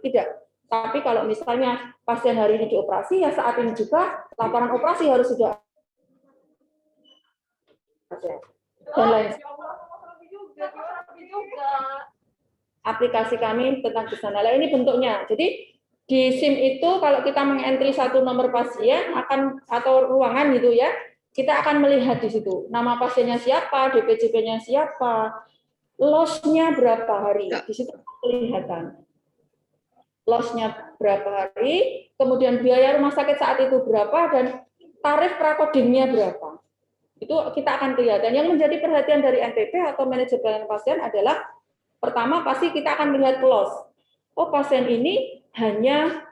tidak. Tapi kalau misalnya pasien hari ini dioperasi, ya saat ini juga laporan operasi harus sudah dan lain. Aplikasi kami tentang di sana. Nah, ini bentuknya. Jadi di SIM itu kalau kita mengentry satu nomor pasien akan atau ruangan gitu ya, kita akan melihat di situ nama pasiennya siapa, DPJP-nya siapa, loss-nya berapa hari, di situ kelihatan loss-nya berapa hari, kemudian biaya rumah sakit saat itu berapa, dan tarif prakodingnya berapa. Itu kita akan kelihatan. Yang menjadi perhatian dari NPP atau manajer pelayanan pasien adalah pertama pasti kita akan melihat loss. Oh, pasien ini hanya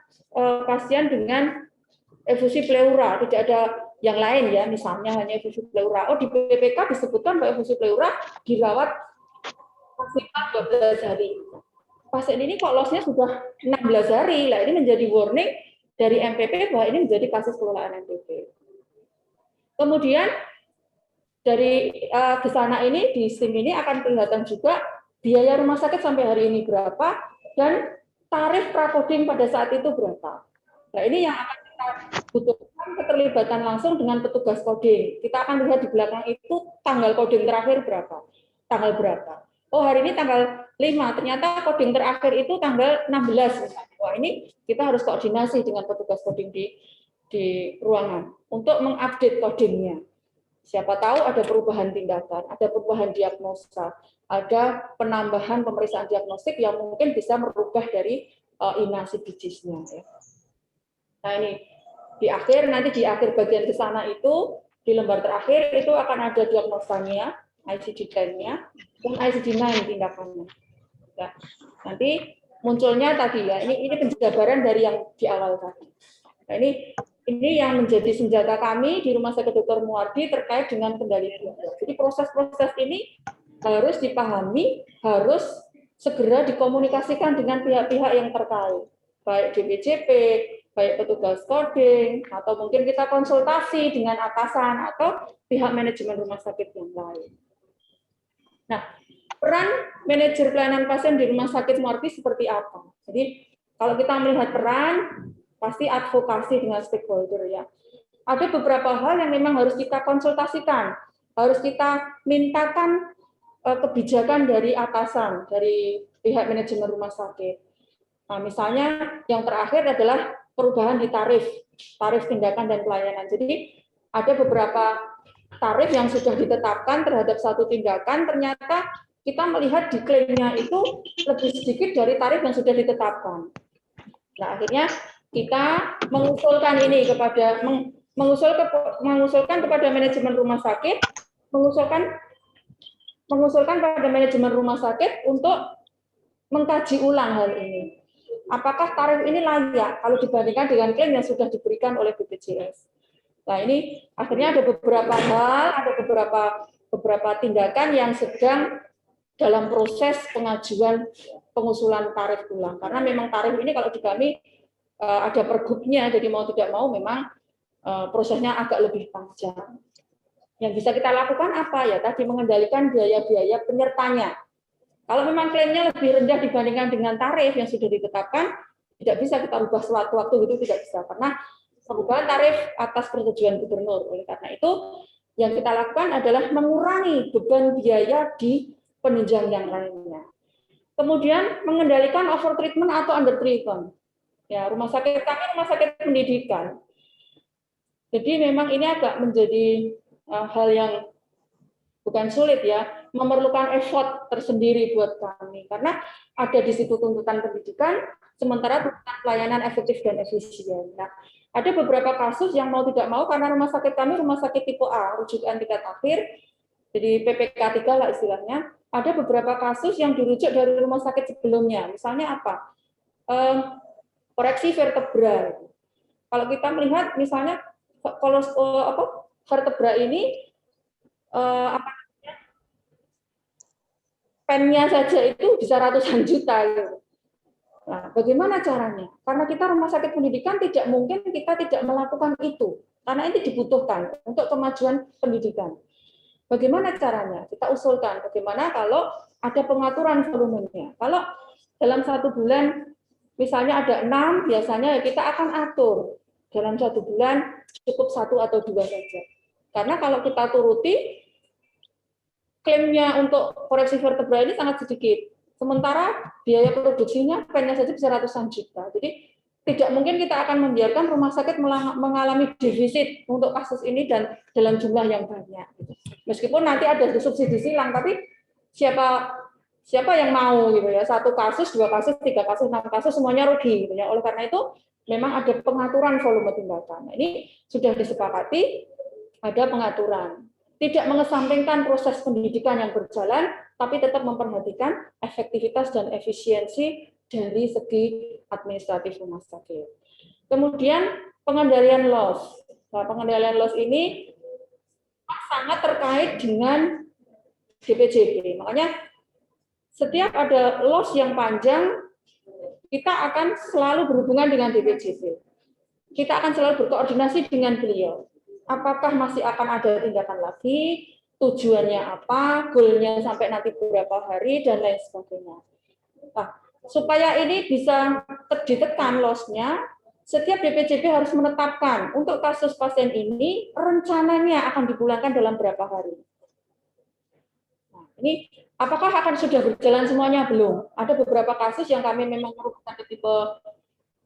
pasien dengan efusi pleura, tidak ada yang lain ya, misalnya hanya efusi pleura. Oh, di BPK disebutkan bahwa efusi pleura dirawat maksimal 12 hari. Pasien ini kok loss-nya sudah 16 hari. Lah ini menjadi warning dari MPP bahwa ini menjadi kasus kelolaan MPP. Kemudian dari ke sana ini di SIM ini akan kelihatan juga biaya rumah sakit sampai hari ini berapa dan tarif prakoding pada saat itu berapa. Nah, ini yang akan kita butuhkan keterlibatan langsung dengan petugas coding. Kita akan lihat di belakang itu tanggal coding terakhir berapa, tanggal berapa. Oh, hari ini tanggal 5, ternyata coding terakhir itu tanggal 16. Wah, ini kita harus koordinasi dengan petugas coding di ruangan untuk mengupdate codingnya. Siapa tahu ada perubahan tindakan, ada perubahan diagnosa, ada penambahan pemeriksaan diagnostik yang mungkin bisa merubah dari inasi bisnisnya. Ya. Nah, ini di akhir, nanti di akhir bagian ke sana itu, di lembar terakhir itu akan ada diagnosanya, ICD-10-nya, dan ICD-9 tindakannya. Ya. Nanti munculnya tadi ya, ini penjabaran dari yang di awal tadi. Nah, ini yang menjadi senjata kami di Rumah Sakit Dr. Muardi terkait dengan kendali biaya. Jadi proses-proses ini harus dipahami, harus segera dikomunikasikan dengan pihak-pihak yang terkait, baik DPJP, baik petugas coding, atau mungkin kita konsultasi dengan atasan atau pihak manajemen rumah sakit yang lain. Nah, peran manajer pelayanan pasien di Rumah Sakit Muardi seperti apa? Jadi kalau kita melihat peran, pasti advokasi dengan stakeholder ya. Ada beberapa hal yang memang harus kita konsultasikan, harus kita mintakan kebijakan dari atasan, dari pihak manajemen rumah sakit. Nah, misalnya yang terakhir adalah perubahan di tarif tindakan dan pelayanan. Jadi ada beberapa tarif yang sudah ditetapkan terhadap satu tindakan, ternyata kita melihat di klaimnya itu lebih sedikit dari tarif yang sudah ditetapkan. Nah, akhirnya kita mengusulkan ini kepada mengusulkan kepada manajemen rumah sakit, mengusulkan pada manajemen rumah sakit untuk mengkaji ulang hal ini. Apakah tarif ini layak kalau dibandingkan dengan klaim yang sudah diberikan oleh BPJS? Nah, ini akhirnya ada beberapa hal, ada beberapa tindakan yang sedang dalam proses pengajuan pengusulan tarif ulang. Karena memang tarif ini kalau di kami ada pergubnya, jadi mau tidak mau memang prosesnya agak lebih panjang. Yang bisa kita lakukan apa ya? Tadi mengendalikan biaya-biaya penyertanya. Kalau memang klaimnya lebih rendah dibandingkan dengan tarif yang sudah ditetapkan, tidak bisa kita ubah sewaktu-waktu, itu tidak bisa. Karena perubahan tarif atas persetujuan gubernur. Oleh karena itu, yang kita lakukan adalah mengurangi beban biaya di penunjang yang lainnya. Kemudian mengendalikan over treatment atau under treatment. Ya, rumah sakit kami rumah sakit pendidikan. Jadi memang ini agak menjadi hal yang bukan sulit ya, memerlukan effort tersendiri buat kami karena ada di situ tuntutan pendidikan, sementara tuntutan pelayanan efektif dan efisien. Nah, ada beberapa kasus yang mau tidak mau karena rumah sakit kami rumah sakit tipe A, rujukan tingkat akhir, jadi PPK 3 lah istilahnya. Ada beberapa kasus yang dirujuk dari rumah sakit sebelumnya. Misalnya apa? Koreksi vertebra. Kalau kita melihat misalnya kalau vertebra ini pennya saja itu bisa ratusan juta. Nah, bagaimana caranya? Karena kita rumah sakit pendidikan tidak mungkin kita tidak melakukan itu, karena ini dibutuhkan untuk kemajuan pendidikan. Bagaimana caranya? Kita usulkan bagaimana kalau ada pengaturan volumenya. Kalau dalam 1 bulan misalnya ada 6, biasanya kita akan atur dalam 1 bulan cukup 1 atau 2 saja. Karena kalau kita turuti klaimnya untuk koreksi vertebra ini sangat sedikit. Sementara biaya produksinya pennya saja bisa ratusan juta. Jadi tidak mungkin kita akan membiarkan rumah sakit mengalami defisit untuk kasus ini dan dalam jumlah yang banyak. Meskipun nanti ada subsidi silang, tapi siapa yang mau gitu ya, 1 kasus, 2 kasus, 3 kasus, 6 kasus semuanya rugi gitu ya. Oleh karena itu memang ada pengaturan volume tindakan. Nah, ini sudah disepakati ada pengaturan. Tidak mengesampingkan proses pendidikan yang berjalan, tapi tetap memperhatikan efektivitas dan efisiensi dari segi administratif rumah sakit. Kemudian pengendalian loss. Nah, pengendalian loss ini sangat terkait dengan DPJP. Makanya setiap ada loss yang panjang, kita akan selalu berhubungan dengan DPJP. Kita akan selalu berkoordinasi dengan beliau. Apakah masih akan ada tindakan lagi, tujuannya apa, goalnya sampai nanti beberapa hari, dan lain sebagainya. Nah, supaya ini bisa ditekan loss-nya, setiap DPJP harus menetapkan untuk kasus pasien ini rencananya akan dipulangkan dalam berapa hari. Nah, ini apakah akan sudah berjalan semuanya? Belum. Ada beberapa kasus yang kami memang merupakan tipe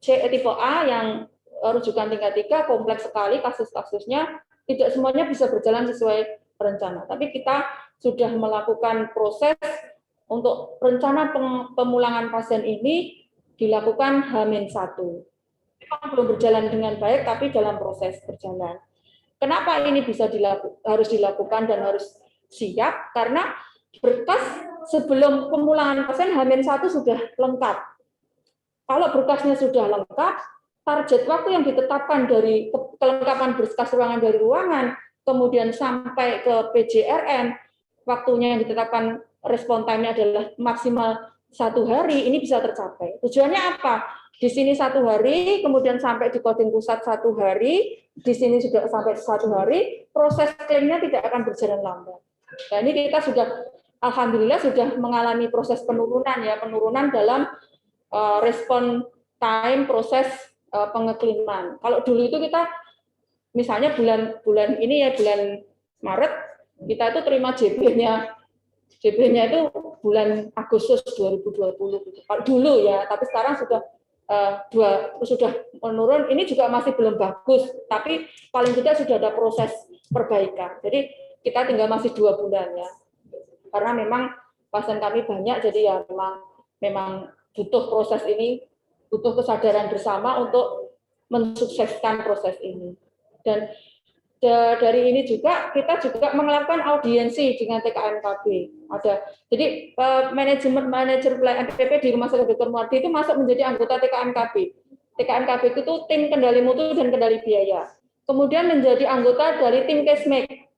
tipe A yang rujukan tingkat 3, kompleks sekali kasus-kasusnya, tidak semuanya bisa berjalan sesuai rencana. Tapi kita sudah melakukan proses untuk rencana pemulangan pasien ini dilakukan H-1. Memang belum berjalan dengan baik, tapi dalam proses berjalan. Kenapa ini bisa harus dilakukan dan harus siap? Karena berkas sebelum pemulangan pasien H-1 sudah lengkap. Kalau berkasnya sudah lengkap, target waktu yang ditetapkan dari kelengkapan berkas ruangan dari ruangan, kemudian sampai ke PJRN, waktunya yang ditetapkan respon time-nya adalah maksimal 1 hari, ini bisa tercapai. Tujuannya apa? Di sini 1 hari, kemudian sampai di Kodim Pusat 1 hari, di sini sudah sampai 1 hari, proses klaimnya tidak akan berjalan lambat. Nah, ini kita sudah, alhamdulillah sudah mengalami proses penurunan ya, penurunan dalam respon time proses pengekliman. Kalau dulu itu kita misalnya bulan ini ya, bulan Maret kita itu terima JB-nya itu bulan Agustus 2020 gitu. Kalau dulu ya, tapi sekarang sudah sudah menurun. Ini juga masih belum bagus, tapi paling tidak sudah ada proses perbaikan. Jadi kita tinggal masih 2 bulan ya. Karena memang pasien kami banyak, jadi ya memang butuh proses ini, butuh kesadaran bersama untuk mensukseskan proses ini. Dan dari ini juga kita juga melakukan audiensi dengan TKMKB. Jadi manajer pelayanan PPP di Rumah Sakit Dr. Muardi itu masuk menjadi anggota TKMKB. TKMKB itu tim kendali mutu dan kendali biaya. Kemudian menjadi anggota dari tim Kesmek.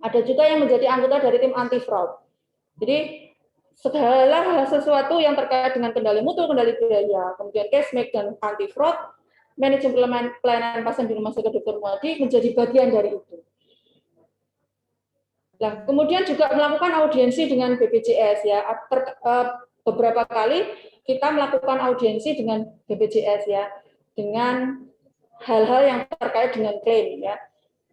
Ada juga yang menjadi anggota dari tim anti fraud. Jadi segala sesuatu yang terkait dengan kendali mutu, kendali biaya, kemudian case make dan anti fraud, manajemen pelayanan pasien di Rumah Sakit Dr. Muardi menjadi bagian dari itu. Nah, kemudian juga melakukan audiensi dengan BPJS ya. Beberapa kali kita melakukan audiensi dengan BPJS ya, dengan hal-hal yang terkait dengan klaim ya.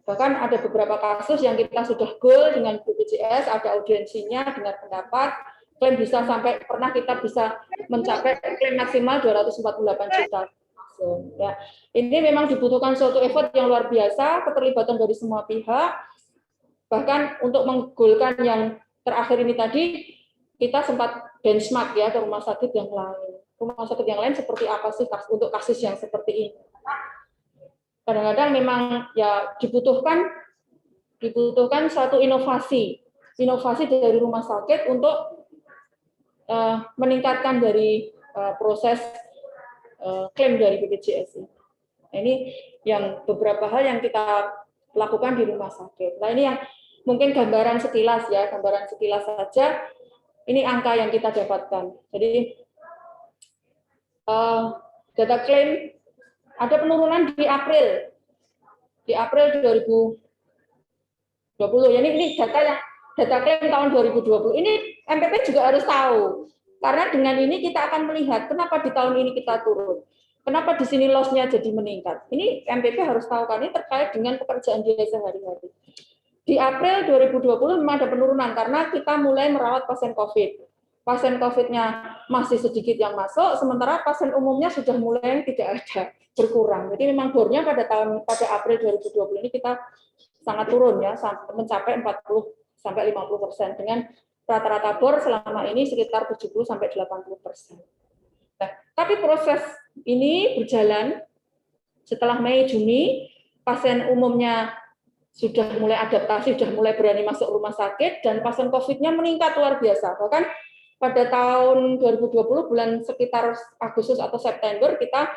Bahkan ada beberapa kasus yang kita sudah goal dengan BPJS, ada audiensinya dengan pendapat, klaim bisa sampai, pernah kita bisa mencapai klaim maksimal 248 juta. So, ya. Ini memang dibutuhkan suatu effort yang luar biasa, keterlibatan dari semua pihak, bahkan untuk menggolkan yang terakhir ini tadi, kita sempat benchmark ya ke rumah sakit yang lain. Rumah sakit yang lain seperti apa sih untuk kasus yang seperti ini? Kadang-kadang memang ya dibutuhkan suatu inovasi dari rumah sakit untuk meningkatkan dari proses klaim dari BPJS. Nah, ini yang beberapa hal yang kita lakukan di rumah sakit. Nah, ini yang mungkin gambaran sekilas ya, gambaran sekilas saja. Ini angka yang kita dapatkan. Jadi data klaim ada penurunan di April 2020. Ya, ini data klaim tahun 2020. Ini MPP juga harus tahu. Karena dengan ini kita akan melihat kenapa di tahun ini kita turun. Kenapa di sini loss-nya jadi meningkat. Ini MPP harus tahu, karena ini terkait dengan pekerjaan dia sehari-hari. Di April 2020 memang ada penurunan karena kita mulai merawat pasien COVID. Pasien COVID-nya masih sedikit yang masuk, sementara pasien umumnya sudah mulai tidak ada, berkurang. Jadi memang bornya pada April 2020 ini kita sangat turun ya, mencapai 40-50% dengan rata-rata bor selama ini sekitar 70-80%. Nah, tapi proses ini berjalan setelah Mei Juni, pasien umumnya sudah mulai adaptasi, sudah mulai berani masuk rumah sakit, dan pasien COVID-nya meningkat luar biasa. Bahkan pada tahun 2020 bulan sekitar Agustus atau September kita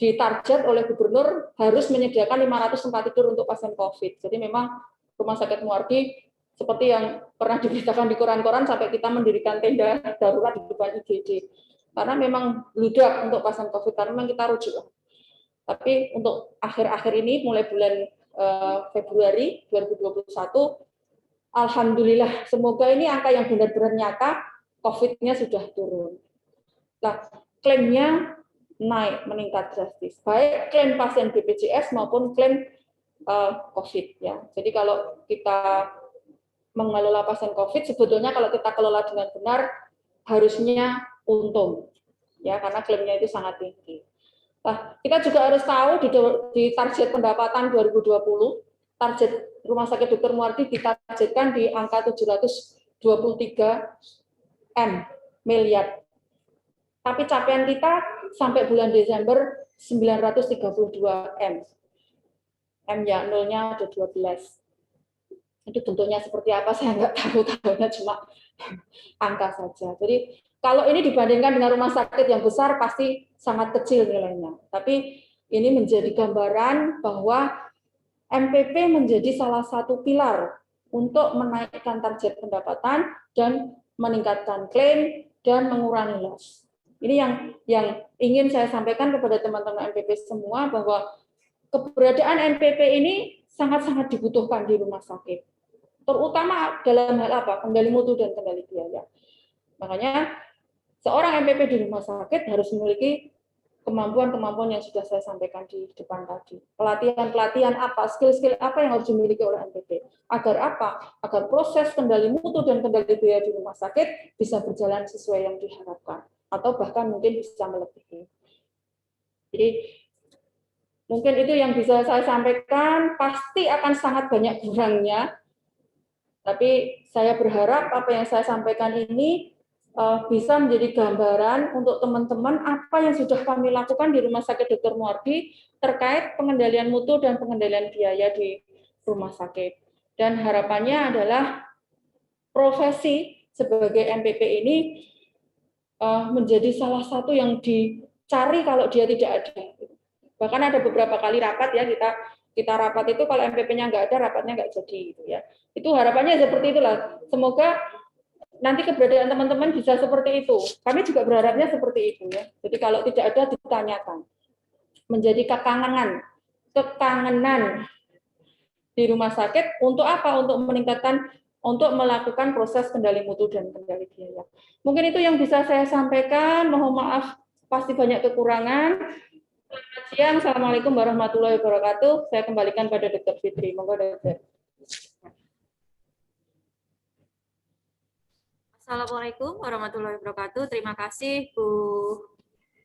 ditarget oleh gubernur harus menyediakan 500 tempat tidur untuk pasien COVID. Jadi memang Rumah Sakit Muardi seperti yang pernah diberitakan di koran-koran sampai kita mendirikan tenda darurat di depan IGD. Karena memang bludak untuk pasien COVID, karena memang kita rujuk. Tapi untuk akhir-akhir ini mulai bulan Februari 2021, alhamdulillah, semoga ini angka yang benar-benar nyata, COVID-nya sudah turun. Nah, klaimnya naik, meningkat drastis, baik klaim pasien BPJS maupun klaim COVID ya. Jadi kalau kita mengelola pasien COVID, sebetulnya kalau kita kelola dengan benar harusnya untung ya, karena klaimnya itu sangat tinggi. Nah, kita juga harus tahu di target pendapatan 2020, target Rumah Sakit Dr. Muardi ditargetkan di angka 723 miliar. Tapi capaian kita sampai bulan Desember 932 M. M-nya, nolnya ada 12. Itu bentuknya seperti apa saya nggak tahu, tahunya cuma angka saja. Jadi kalau ini dibandingkan dengan rumah sakit yang besar pasti sangat kecil nilainya. Tapi ini menjadi gambaran bahwa MPP menjadi salah satu pilar untuk menaikkan target pendapatan dan meningkatkan klaim dan mengurangi loss. Ini yang ingin saya sampaikan kepada teman-teman MPP semua, bahwa keberadaan MPP ini sangat-sangat dibutuhkan di rumah sakit. Terutama dalam hal apa? Kendali mutu dan kendali biaya. Makanya seorang MPP di rumah sakit harus memiliki kemampuan-kemampuan yang sudah saya sampaikan di depan tadi. Pelatihan-pelatihan apa, skill-skill apa yang harus dimiliki oleh MPP. Agar apa? Agar proses kendali mutu dan kendali biaya di rumah sakit bisa berjalan sesuai yang diharapkan. Atau bahkan mungkin bisa melebihi. Jadi mungkin itu yang bisa saya sampaikan. Pasti akan sangat banyak kurangnya. Tapi saya berharap apa yang saya sampaikan ini bisa menjadi gambaran untuk teman-teman apa yang sudah kami lakukan di Rumah Sakit Dr. Muardi terkait pengendalian mutu dan pengendalian biaya di rumah sakit. Dan harapannya adalah profesi sebagai MPP ini menjadi salah satu yang dicari kalau dia tidak ada. Bahkan ada beberapa kali rapat ya, kita rapat itu kalau MPP-nya nggak ada, rapatnya nggak jadi gitu ya. Itu harapannya seperti itulah. Semoga nanti keberadaan teman-teman bisa seperti itu. Kami juga berharapnya seperti itu ya. Jadi kalau tidak ada ditanyakan. Menjadi kekangenan di rumah sakit untuk apa? Untuk meningkatkan, untuk melakukan proses kendali mutu dan kendali biaya. Mungkin itu yang bisa saya sampaikan. Mohon maaf pasti banyak kekurangan. Selamat siang. Assalamualaikum warahmatullahi wabarakatuh. Saya kembalikan pada Dr. Fitri. Monggo Dr. Assalamualaikum warahmatullahi wabarakatuh. Terima kasih Bu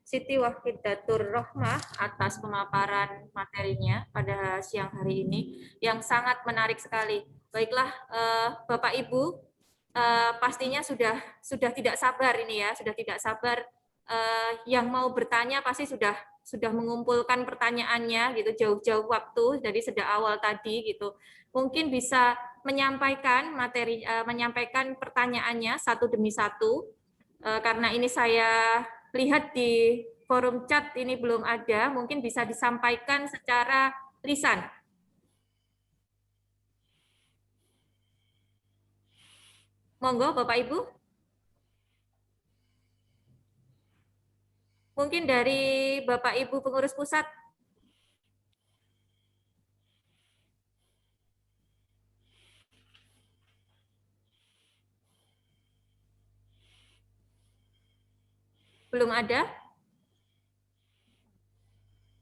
Siti Wahidatur Rohmah atas pemaparan materinya pada siang hari ini yang sangat menarik sekali. Baiklah, Bapak Ibu, pastinya sudah tidak sabar ini ya, sudah tidak sabar. Yang mau bertanya pasti sudah mengumpulkan pertanyaannya gitu jauh-jauh waktu dari sejak awal tadi gitu. Mungkin bisa menyampaikan materi, menyampaikan pertanyaannya satu demi satu. Karena ini saya lihat di forum chat ini belum ada, mungkin bisa disampaikan secara lisan. Monggo Bapak Ibu. Mungkin dari Bapak Ibu pengurus pusat. Belum ada?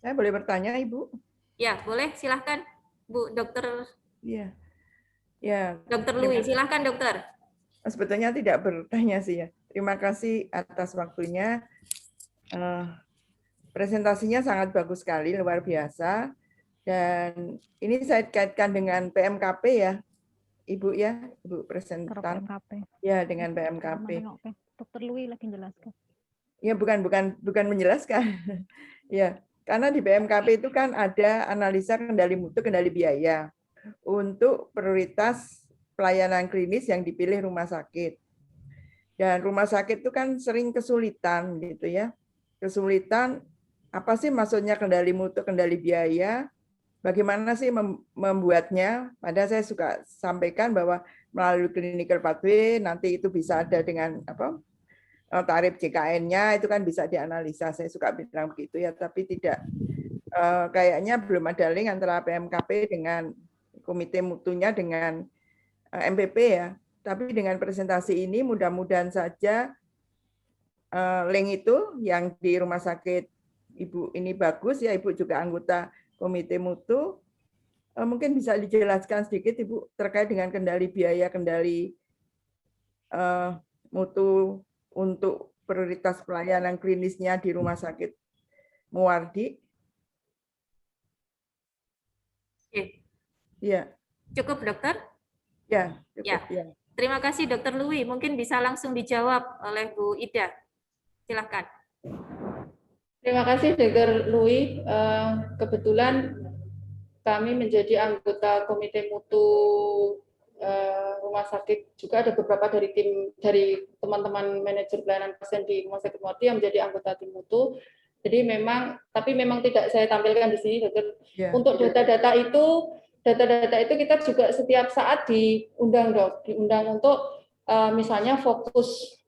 Saya boleh bertanya, Ibu? Ya, boleh. Silahkan, Bu Dokter. Iya. Ya. Dokter Lui, silahkan Dokter. Sebetulnya tidak bertanya sih ya. Terima kasih atas waktunya. Presentasinya sangat bagus sekali, luar biasa. Dan ini saya kaitkan dengan PMKP ya, Ibu ya, Ibu presentan. Ya, dengan PMKP. Dokter Lui lagi menjelaskan. Ya, bukan menjelaskan. Ya, karena di PMKP itu kan ada analisa kendali mutu, kendali biaya untuk prioritas pelayanan klinis yang dipilih rumah sakit. Dan rumah sakit itu kan sering kesulitan gitu ya. Kesulitan apa sih maksudnya kendali mutu, kendali biaya? Bagaimana sih membuatnya? Padahal saya suka sampaikan bahwa melalui clinical pathway nanti itu bisa ada dengan apa? Tarif JKN-nya itu kan bisa dianalisa. Saya suka bilang begitu ya, tapi tidak kayaknya belum ada link antara PMKP dengan komite mutunya dengan MPP ya. Tapi dengan presentasi ini mudah-mudahan saja link itu yang di rumah sakit Ibu ini bagus ya, Ibu juga anggota komite mutu. Mungkin bisa dijelaskan sedikit Ibu terkait dengan kendali biaya, kendali mutu untuk prioritas pelayanan klinisnya di rumah sakit Muwardi. Oke. Ya. Cukup Dokter? Ya, cukup ya. Terima kasih Dokter Lui. Mungkin bisa langsung dijawab oleh Bu Ida. Silakan. Terima kasih Dr. Lui. Kebetulan kami menjadi anggota komite mutu rumah sakit, juga ada beberapa dari teman-teman manajer pelayanan pasien di rumah sakit Muwardi yang menjadi anggota tim mutu. Jadi tapi memang tidak saya tampilkan di sini, Dokter. Untuk data-data itu kita juga setiap saat diundang untuk misalnya fokus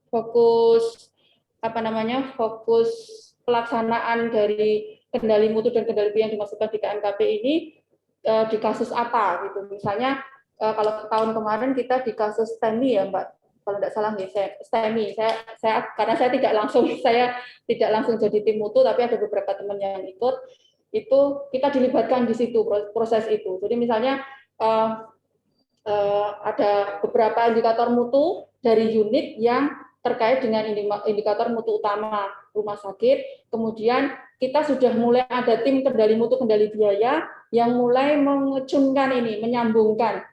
pelaksanaan dari kendali mutu dan kendali biaya yang dimasukkan di KMKP ini di kasus apa gitu. Misalnya kalau tahun kemarin kita di kasus STEMI ya Mbak, kalau tidak salah nih, STEMI. Saya karena saya tidak langsung jadi tim mutu, tapi ada beberapa teman yang ikut. Itu kita dilibatkan di situ proses itu. Jadi misalnya ada beberapa indikator mutu dari unit yang terkait dengan indikator mutu utama rumah sakit. Kemudian kita sudah mulai ada tim kendali mutu, kendali biaya yang mulai mengecunkan ini, menyambungkan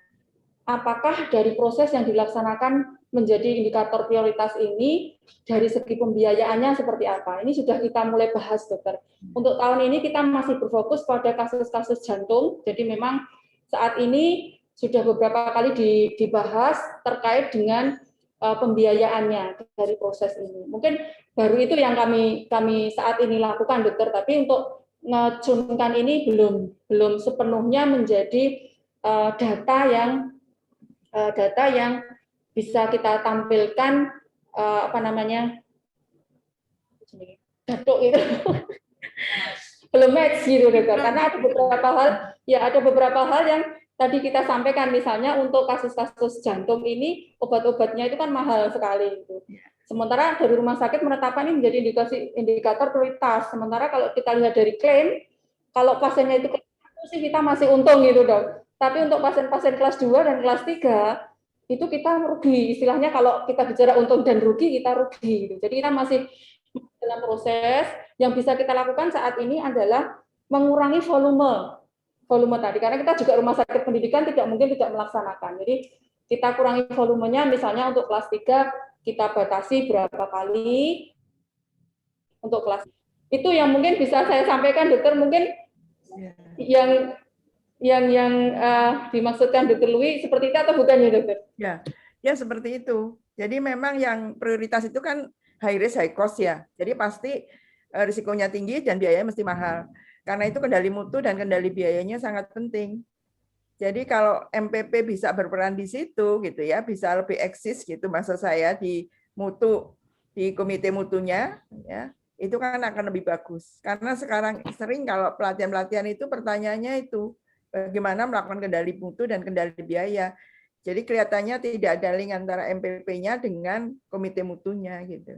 apakah dari proses yang dilaksanakan menjadi indikator prioritas ini dari segi pembiayaannya seperti apa. Ini sudah kita mulai bahas, Dokter. Untuk tahun ini kita masih berfokus pada kasus-kasus jantung. Jadi memang saat ini sudah beberapa kali dibahas terkait dengan pembiayaannya dari proses ini. Mungkin baru itu yang kami saat ini lakukan, Dokter. Tapi untuk ngecunkan ini belum sepenuhnya menjadi data yang bisa kita tampilkan apa namanya datuk itu belum match gitu dokter, karena ada beberapa hal yang tadi kita sampaikan, misalnya untuk kasus-kasus jantung ini obat-obatnya itu kan mahal sekali gitu. Sementara dari rumah sakit menetapkan ini menjadi indikator prioritas. Sementara kalau kita lihat dari klaim, kalau pasiennya itu sih kita masih untung gitu dok. Tapi untuk pasien-pasien kelas 2 dan kelas 3 itu kita rugi. Istilahnya kalau kita bicara untung dan rugi, kita rugi gitu. Jadi kita masih dalam proses. Yang bisa kita lakukan saat ini adalah mengurangi volume tadi, karena kita juga rumah sakit pendidikan tidak mungkin tidak melaksanakan. Jadi kita kurangi volumenya, misalnya untuk kelas 3 kita batasi berapa kali untuk kelas. Itu yang mungkin bisa saya sampaikan dokter, mungkin yang dimaksudkan dokter Lui seperti itu atau bukan ya dokter? Ya seperti itu. Jadi memang yang prioritas itu kan high risk high cost ya. Jadi pasti risikonya tinggi dan biayanya mesti mahal. Karena itu kendali mutu dan kendali biayanya sangat penting. Jadi kalau MPP bisa berperan di situ gitu ya, bisa lebih eksis gitu maksud saya di mutu, di komite mutunya ya, itu kan akan lebih bagus. Karena sekarang sering kalau pelatihan-pelatihan itu pertanyaannya itu bagaimana melakukan kendali mutu dan kendali biaya. Jadi kelihatannya tidak ada link antara MPP-nya dengan komite mutunya gitu.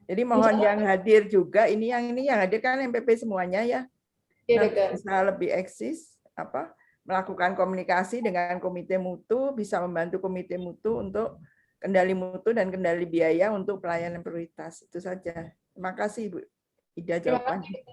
Jadi mohon yang hadir juga ini yang hadir kan MPP semuanya ya. Nah, bisa lebih eksis melakukan komunikasi dengan komite mutu, bisa membantu komite mutu untuk kendali mutu dan kendali biaya untuk pelayanan prioritas. Itu saja. Terima kasih Bu Ida jawabannya.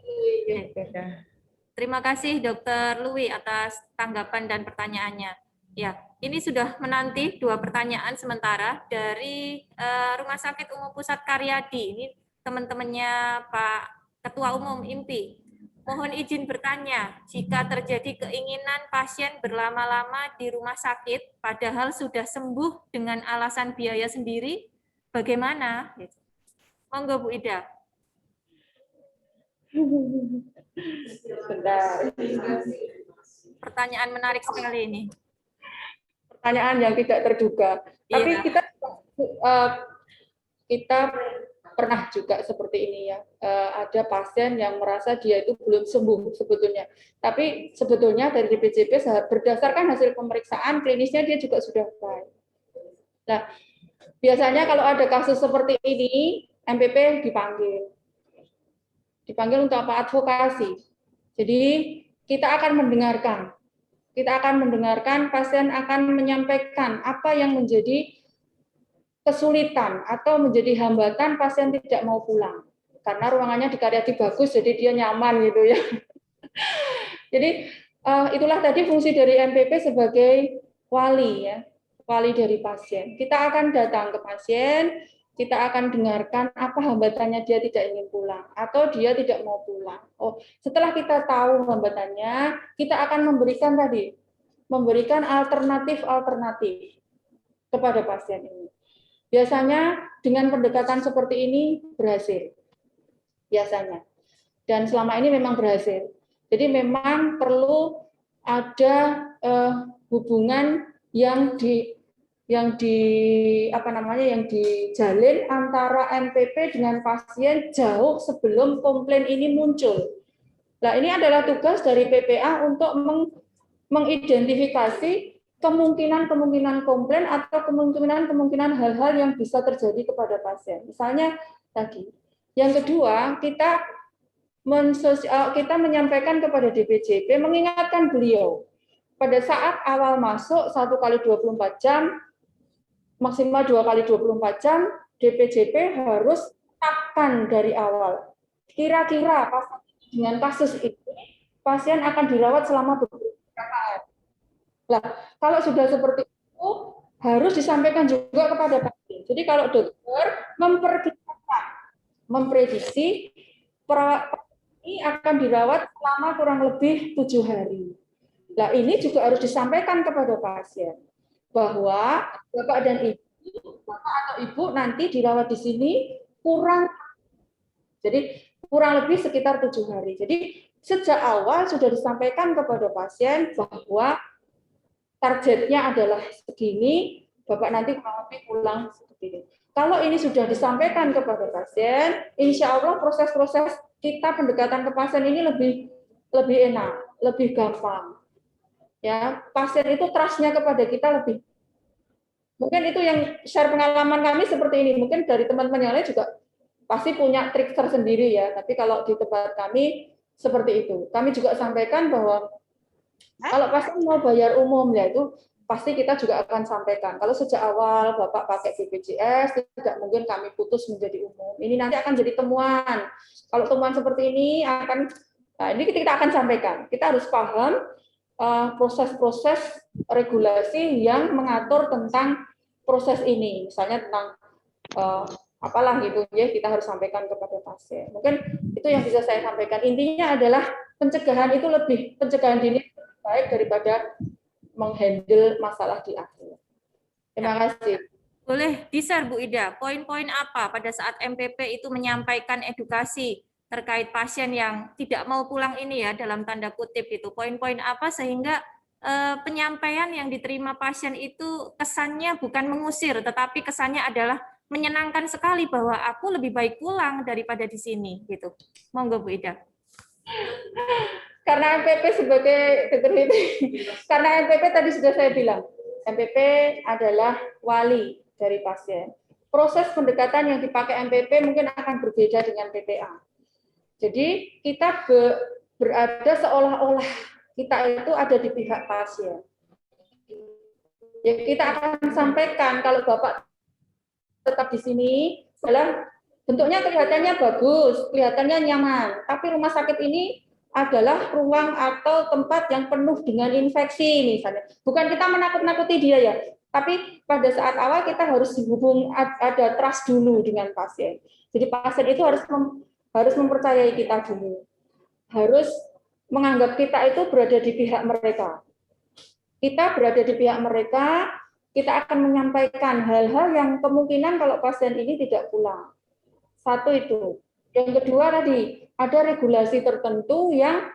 Terima kasih Dr. Lui atas tanggapan dan pertanyaannya. Ya, ini sudah menanti 2 pertanyaan sementara dari Rumah Sakit Umum Pusat Karyadi. Ini teman-temannya Pak Ketua Umum IMPI. Mohon izin bertanya, jika terjadi keinginan pasien berlama-lama di rumah sakit, padahal sudah sembuh dengan alasan biaya sendiri, bagaimana? Monggo Bu Ida. Pertanyaan menarik sekali ini. Pertanyaan yang tidak terduga. Tapi kita pernah juga seperti ini ya, ada pasien yang merasa dia itu belum sembuh sebetulnya, tapi sebetulnya dari DPJP berdasarkan hasil pemeriksaan klinisnya dia juga sudah baik. Nah, biasanya kalau ada kasus seperti ini, MPP dipanggil untuk apa? Advokasi. Jadi kita akan mendengarkan, pasien akan menyampaikan apa yang menjadi kesulitan atau menjadi hambatan pasien tidak mau pulang karena ruangannya di Karyadi bagus jadi dia nyaman gitu ya. Jadi itulah tadi fungsi dari MPP sebagai wali ya, wali dari pasien. Kita akan datang ke pasien, kita akan dengarkan apa hambatannya dia tidak ingin pulang atau dia tidak mau pulang. Oh, setelah kita tahu hambatannya, kita akan memberikan alternatif kepada pasien ini. Biasanya dengan pendekatan seperti ini berhasil, biasanya. Dan selama ini memang berhasil. Jadi memang perlu ada hubungan yang dijalin antara MPP dengan pasien jauh sebelum komplain ini muncul. Nah, ini adalah tugas dari PPA untuk mengidentifikasi kemungkinan komplain atau kemungkinan hal-hal yang bisa terjadi kepada pasien. Misalnya tadi. Yang kedua, kita menyampaikan kepada DPJP, mengingatkan beliau pada saat awal masuk 1 kali 24 jam, maksimal 2 kali 24 jam, DPJP harus tetapkan dari awal. Kira-kira dengan kasus ini, pasien akan dirawat selama beberapa hari. Nah, kalau sudah seperti itu, harus disampaikan juga kepada pasien. Jadi kalau dokter memprediksi ini akan dirawat selama kurang lebih 7 hari. Nah, ini juga harus disampaikan kepada pasien bahwa Bapak dan Ibu, Bapak atau Ibu nanti dirawat di sini kurang lebih sekitar 7 hari. Jadi sejak awal sudah disampaikan kepada pasien bahwa targetnya adalah segini, Bapak nanti kurang lebih pulang seperti ini. Kalau ini sudah disampaikan kepada pasien, insya Allah proses-proses kita pendekatan ke pasien ini lebih enak, lebih gampang. Ya, pasien itu trust-nya kepada kita lebih. Mungkin itu yang share pengalaman kami seperti ini. Mungkin dari teman-teman yang lain juga pasti punya trik tersendiri ya. Tapi kalau di tempat kami seperti itu. Kami juga sampaikan bahwa kalau pasien mau bayar umum ya itu pasti kita juga akan sampaikan. Kalau sejak awal Bapak pakai BPJS, tidak mungkin kami putus menjadi umum. Ini nanti akan jadi temuan. Kalau temuan seperti ini ini kita akan sampaikan. Kita harus paham proses-proses regulasi yang mengatur tentang proses ini, misalnya tentang apalah gitu ya, kita harus sampaikan kepada pasien. Mungkin itu yang bisa saya sampaikan. Intinya adalah pencegahan itu pencegahan dini lebih baik daripada menghandle masalah di akhir. Terima kasih. Boleh di-share Bu Ida, poin-poin apa pada saat MPP itu menyampaikan edukasi terkait pasien yang tidak mau pulang ini ya, dalam tanda kutip itu, poin-poin apa sehingga penyampaian yang diterima pasien itu kesannya bukan mengusir, tetapi kesannya adalah menyenangkan sekali bahwa aku lebih baik pulang daripada di sini gitu. Monggo Bu Ida. Karena MPP sebagai karena MPP tadi sudah saya bilang, MPP adalah wali dari pasien. Proses pendekatan yang dipakai MPP mungkin akan berbeda dengan PPA. Jadi kita berada seolah-olah kita itu ada di pihak pasien. Ya, kita akan sampaikan kalau Bapak tetap di sini, dalam bentuknya kelihatannya bagus, kelihatannya nyaman, tapi rumah sakit ini adalah ruang atau tempat yang penuh dengan infeksi misalnya. Bukan kita menakut-nakuti dia ya, tapi pada saat awal kita harus ada trust dulu dengan pasien. Jadi pasien itu harus mempercayai kita dulu, harus menganggap kita itu berada di pihak mereka. Kita berada di pihak mereka, kita akan menyampaikan hal-hal yang kemungkinan kalau pasien ini tidak pulang. Satu itu. Yang kedua tadi, ada regulasi tertentu yang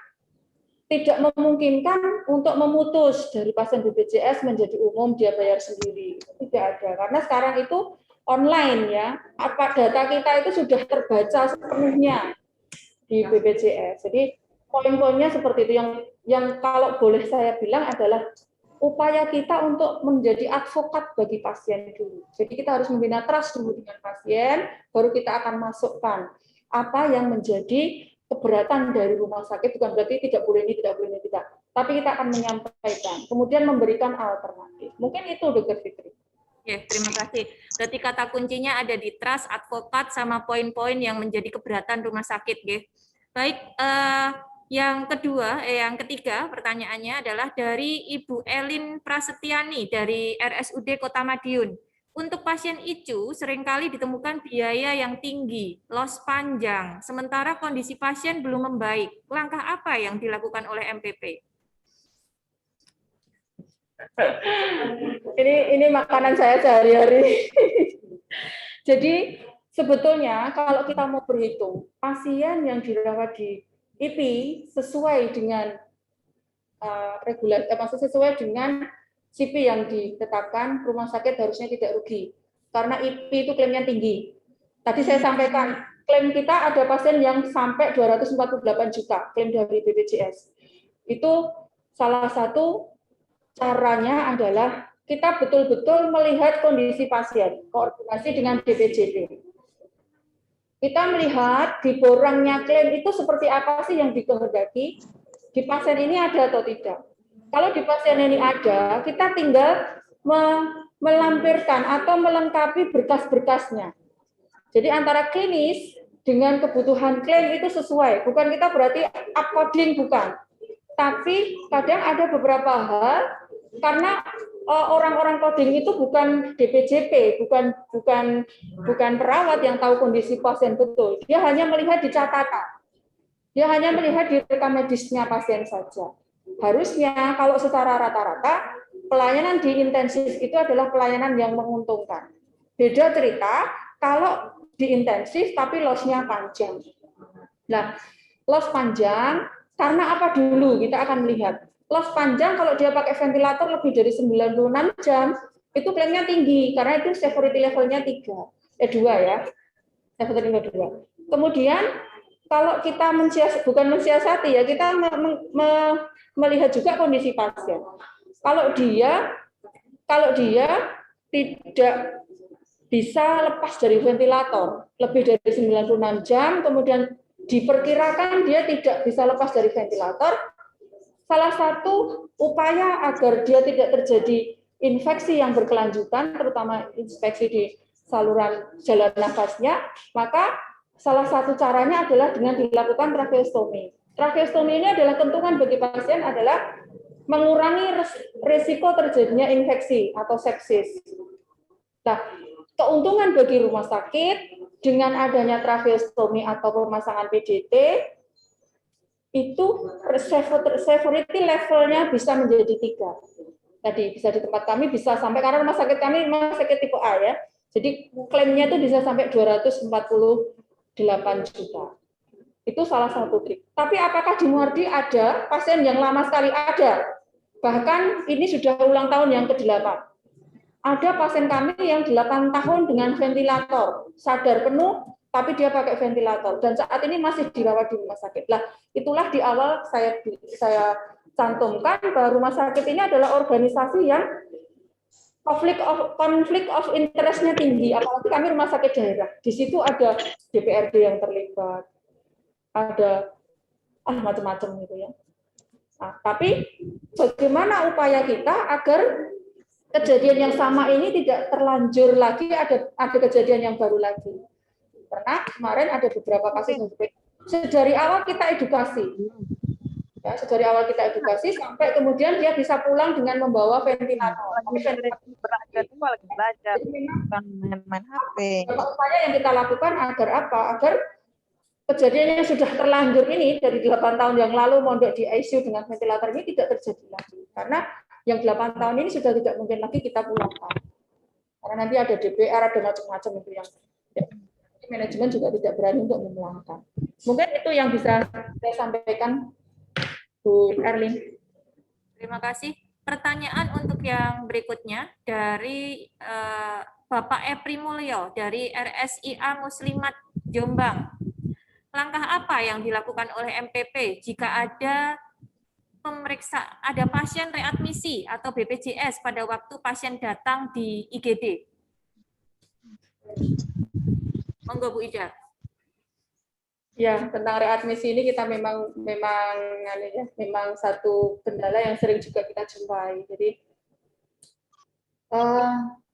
tidak memungkinkan untuk memutus dari pasien BPJS menjadi umum, dia bayar sendiri. Tidak ada, karena sekarang itu online ya, apa data kita itu sudah terbaca sepenuhnya di BPJS. Jadi poin-poinnya seperti itu. Yang kalau boleh saya bilang adalah upaya kita untuk menjadi advokat bagi pasien dulu. Jadi kita harus membina trust dulu dengan pasien, baru kita akan masukkan apa yang menjadi keberatan dari rumah sakit, bukan berarti tidak boleh ini, tidak boleh ini, tidak. Tapi kita akan menyampaikan, kemudian memberikan alternatif. Mungkin itu, Dr. Fitri. Ya, terima kasih. Berarti kata kuncinya ada di trust, advokat, sama poin-poin yang menjadi keberatan rumah sakit. Ya. Baik, yang ketiga pertanyaannya adalah dari Ibu Elin Prasetyani dari RSUD Kota Madiun. Untuk pasien ICU seringkali ditemukan biaya yang tinggi, los panjang, sementara kondisi pasien belum membaik. Langkah apa yang dilakukan oleh MPP? Ini makanan saya sehari-hari. Jadi sebetulnya kalau kita mau berhitung, pasien yang dirawat di IP sesuai dengan regulasi, maksud sesuai dengan CP yang ditetapkan, rumah sakit harusnya tidak rugi. Karena IP itu klaimnya tinggi. Tadi saya sampaikan, klaim kita ada pasien yang sampai 248 juta, klaim dari BPJS. Itu salah satu caranya adalah kita betul-betul melihat kondisi pasien, koordinasi dengan BPJP. Kita melihat di borangnya klaim itu seperti apa sih yang dikehendaki, di pasien ini ada atau tidak. Kalau di pasien ini ada, kita tinggal melampirkan atau melengkapi berkas-berkasnya. Jadi antara klinis dengan kebutuhan klaim itu sesuai. Bukan kita berarti upcoding, bukan. Tapi kadang ada beberapa hal, karena orang-orang coding itu bukan DPJP, bukan perawat yang tahu kondisi pasien betul. Dia hanya melihat di catatan. Dia hanya melihat di rekam medisnya pasien saja. Harusnya kalau secara rata-rata pelayanan di intensif itu adalah pelayanan yang menguntungkan. Beda cerita kalau di intensif tapi loss-nya panjang. Nah, loss panjang karena apa dulu kita akan melihat. Loss panjang kalau dia pakai ventilator lebih dari 96 jam, itu klaimnya tinggi karena itu severity levelnya 2 ya. Severity level 2. Kemudian kalau kita bukan mensiasati ya, kita melihat juga kondisi pasien. Kalau dia tidak bisa lepas dari ventilator lebih dari 96 jam, kemudian diperkirakan dia tidak bisa lepas dari ventilator, salah satu upaya agar dia tidak terjadi infeksi yang berkelanjutan, terutama infeksi di saluran jalan nafasnya, maka salah satu caranya adalah dengan dilakukan tracheostomi. Tracheostomi ini adalah keuntungan bagi pasien adalah mengurangi risiko terjadinya infeksi atau sepsis. Nah, keuntungan bagi rumah sakit dengan adanya tracheostomi atau pemasangan PDT itu severity levelnya bisa menjadi 3. Tadi bisa di tempat kami bisa sampai, karena rumah sakit kami rumah sakit tipe A ya. Jadi klaimnya itu bisa sampai 248 juta. Itu salah satu trik. Tapi apakah di Muardi ada pasien yang lama sekali? Ada. Bahkan ini sudah ulang tahun yang ke-8. Ada pasien kami yang 8 tahun dengan ventilator, sadar penuh, tapi dia pakai ventilator. Dan saat ini masih dirawat di rumah sakit. Nah, itulah di awal saya cantumkan bahwa rumah sakit ini adalah organisasi yang konflik of interest-nya tinggi, apalagi kami rumah sakit daerah. Di situ ada DPRD yang terlibat, ada macam-macam gitu ya. Nah, tapi bagaimana upaya kita agar kejadian yang sama ini tidak terlanjur lagi, ada kejadian yang baru lagi. Karena kemarin ada beberapa kasus yang dari awal kita edukasi. Ya, dari awal kita edukasi sampai kemudian dia bisa pulang dengan membawa ventilator. Belajar itu lagi belajar, bukan main HP. Upaya yang kita lakukan agar apa? Agar kejadian yang sudah terlanjur ini dari 8 tahun yang lalu mondok di ICU dengan ventilator ini tidak terjadi lagi. Karena yang 8 tahun ini sudah tidak mungkin lagi kita pulangkan. Karena nanti ada DPR, ada macam-macam itu yang ya, manajemen juga tidak berani untuk memulangkan. Mungkin itu yang bisa saya sampaikan, Bu Erlin. Terima kasih. Pertanyaan untuk yang berikutnya dari Bapak Epri Mulyo dari RSIA Muslimat Jombang. Langkah apa yang dilakukan oleh MPP jika ada pasien readmisi atau BPJS pada waktu pasien datang di IGD? Monggo Bu Ida. Ya, tentang readmisi ini kita memang satu kendala yang sering juga kita jumpai. Jadi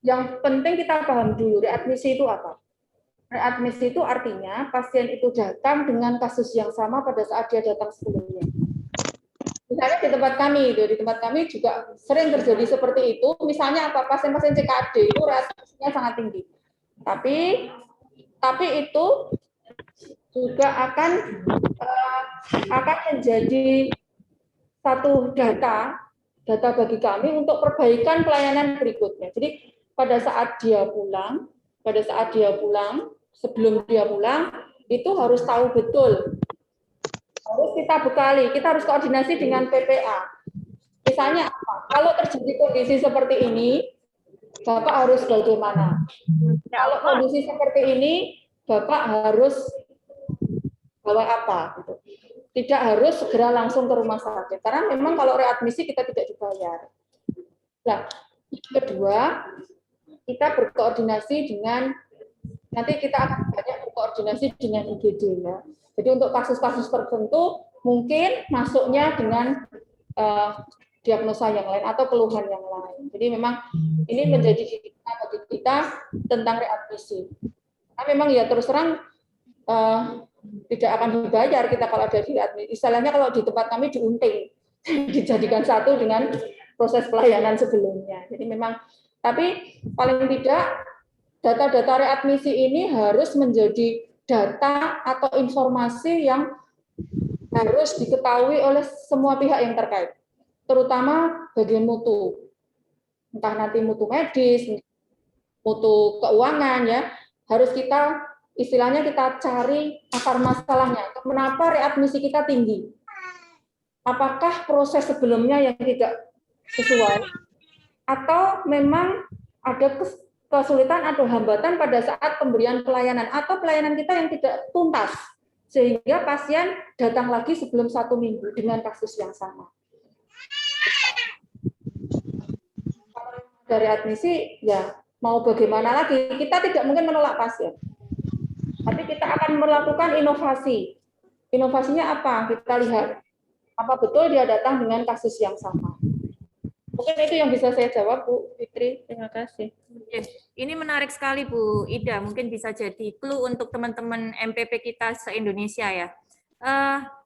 yang penting kita paham dulu readmisi itu apa. Readmisi itu artinya pasien itu datang dengan kasus yang sama pada saat dia datang sebelumnya. Misalnya di tempat kami juga sering terjadi seperti itu. Misalnya apa, pasien-pasien CKD itu readmisinya sangat tinggi. Tapi itu juga akan menjadi satu data bagi kami untuk perbaikan pelayanan berikutnya. Jadi pada saat dia pulang, sebelum dia pulang, itu harus tahu betul. Harus kita bekali, kita harus koordinasi dengan PPA. Misalnya apa? Kalau terjadi kondisi seperti ini, Bapak harus bagaimana? Kalau kondisi seperti ini, Bapak harus bawa apa? Gitu. Tidak harus segera langsung ke rumah sakit. Karena memang kalau readmisi kita tidak dibayar. Nah, kedua, kita berkoordinasi dengan, nanti kita akan banyak berkoordinasi dengan IGD ya. Jadi untuk kasus-kasus tertentu mungkin masuknya dengan diagnosa yang lain atau keluhan yang lain. Jadi memang ini menjadi bagi kita tentang readmisi. Nah, memang ya terus terang tidak akan dibayar kita kalau ada di readmisi. Istilahnya kalau di tempat kami diunting, dijadikan satu dengan proses pelayanan sebelumnya. Jadi memang, tapi paling tidak data-data readmisi ini harus menjadi data atau informasi yang harus diketahui oleh semua pihak yang terkait, terutama bagian mutu, entah nanti mutu medis, mutu keuangan ya, harus kita istilahnya kita cari akar masalahnya. Kenapa readmisi kita tinggi? Apakah proses sebelumnya yang tidak sesuai, atau memang ada kesulitan atau hambatan pada saat pemberian pelayanan atau pelayanan kita yang tidak tuntas sehingga pasien datang lagi sebelum 1 minggu dengan kasus yang sama. Dari admisi, ya mau bagaimana lagi, kita tidak mungkin menolak pasien. Tapi kita akan melakukan inovasi. Inovasinya apa? Kita lihat, apa betul dia datang dengan kasus yang sama. Mungkin itu yang bisa saya jawab, Bu Fitri. Terima kasih. Ini menarik sekali, Bu Ida. Mungkin bisa jadi clue untuk teman-teman MPP kita se-Indonesia ya.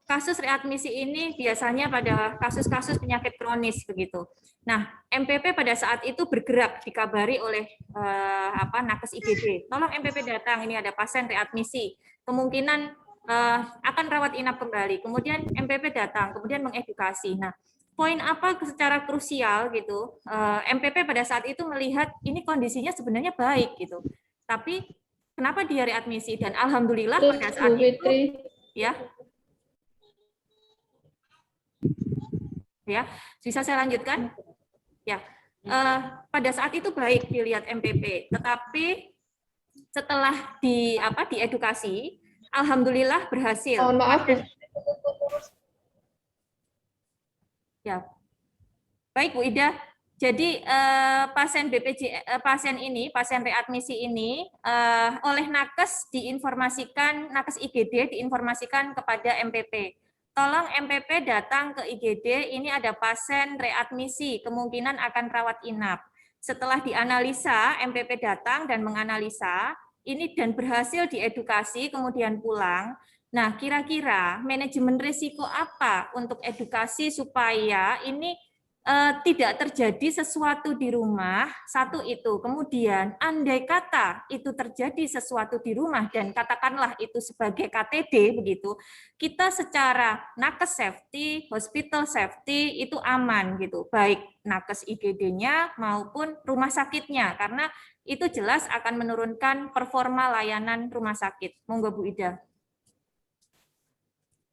Kasus readmisi ini biasanya pada kasus-kasus penyakit kronis begitu. Nah, MPP pada saat itu bergerak dikabari oleh nakes IGD. Tolong MPP datang, ini ada pasien readmisi. Kemungkinan akan rawat inap kembali. Kemudian MPP datang, kemudian mengedukasi. Nah, poin apa secara krusial gitu? MPP pada saat itu melihat ini kondisinya sebenarnya baik gitu. Tapi kenapa dia readmisi? Dan alhamdulillah pada saat itu ya. Ya, bisa saya lanjutkan? Ya, pada saat itu baik dilihat MPP, tetapi setelah diedukasi, alhamdulillah berhasil. Mohon maaf. Ya, baik Bu Ida. Jadi pasien pasien readmisi ini oleh nakes diinformasikan, nakes IGD diinformasikan kepada MPP. Tolong MPP datang ke IGD, ini ada pasien readmisi, kemungkinan akan rawat inap. Setelah dianalisa, MPP datang dan menganalisa, ini dan berhasil diedukasi, kemudian pulang. Nah, kira-kira manajemen risiko apa untuk edukasi supaya ini tidak terjadi sesuatu di rumah, satu itu. Kemudian, andai kata itu terjadi sesuatu di rumah dan katakanlah itu sebagai KTD begitu, kita secara nakes safety, hospital safety itu aman gitu, baik nakes IGD-nya maupun rumah sakitnya, karena itu jelas akan menurunkan performa layanan rumah sakit. Monggo Bu Ida.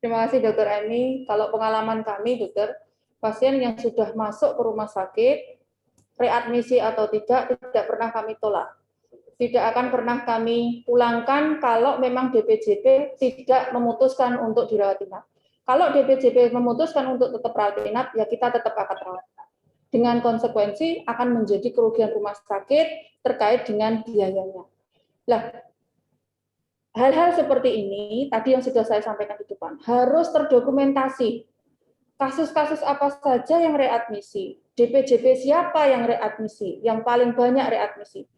Terima kasih Dokter Emi. Kalau pengalaman kami, Dokter, pasien yang sudah masuk ke rumah sakit, readmisi atau tidak pernah kami tolak. Tidak akan pernah kami pulangkan kalau memang DPJP tidak memutuskan untuk dirawat inap. Kalau DPJP memutuskan untuk tetap rawat inap, ya kita tetap akan rawat inap. Dengan konsekuensi akan menjadi kerugian rumah sakit terkait dengan biayanya. Nah, hal-hal seperti ini, tadi yang sudah saya sampaikan di depan, harus terdokumentasi. Kasus-kasus apa saja yang readmisi? DPJP siapa yang readmisi? Yang paling banyak readmisi.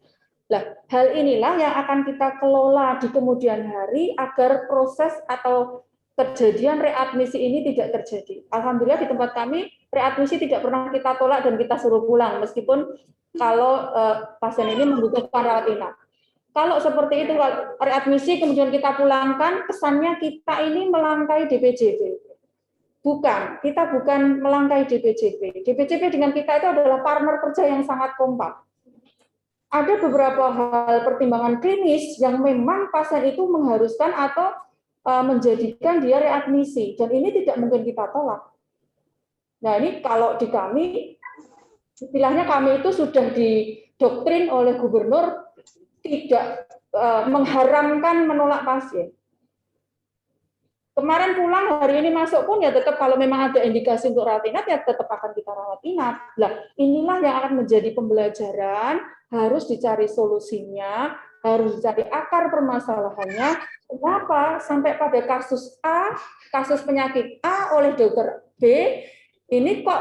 Nah, hal inilah yang akan kita kelola di kemudian hari agar proses atau kejadian readmisi ini tidak terjadi. Alhamdulillah di tempat kami readmisi tidak pernah kita tolak dan kita suruh pulang meskipun kalau pasien ini membutuhkan rawat inap. Kalau seperti itu readmisi kemudian kita pulangkan, kesannya kita ini melangkai DPJP. Bukan, kita bukan melangkai DPJP. DPJP dengan kita itu adalah partner kerja yang sangat kompak. Ada beberapa hal pertimbangan klinis yang memang pasien itu mengharuskan atau menjadikan dia readmisi, dan ini tidak mungkin kita tolak. Nah ini kalau di kami, istilahnya kami itu sudah didoktrin oleh gubernur tidak mengharamkan menolak pasien. Kemarin pulang, hari ini masuk pun ya tetap kalau memang ada indikasi untuk rawat inap ya tetap akan kita rawat inap. Nah, inilah yang akan menjadi pembelajaran, harus dicari solusinya, harus dicari akar permasalahannya. Kenapa sampai pada kasus A, kasus penyakit A oleh dokter B, ini kok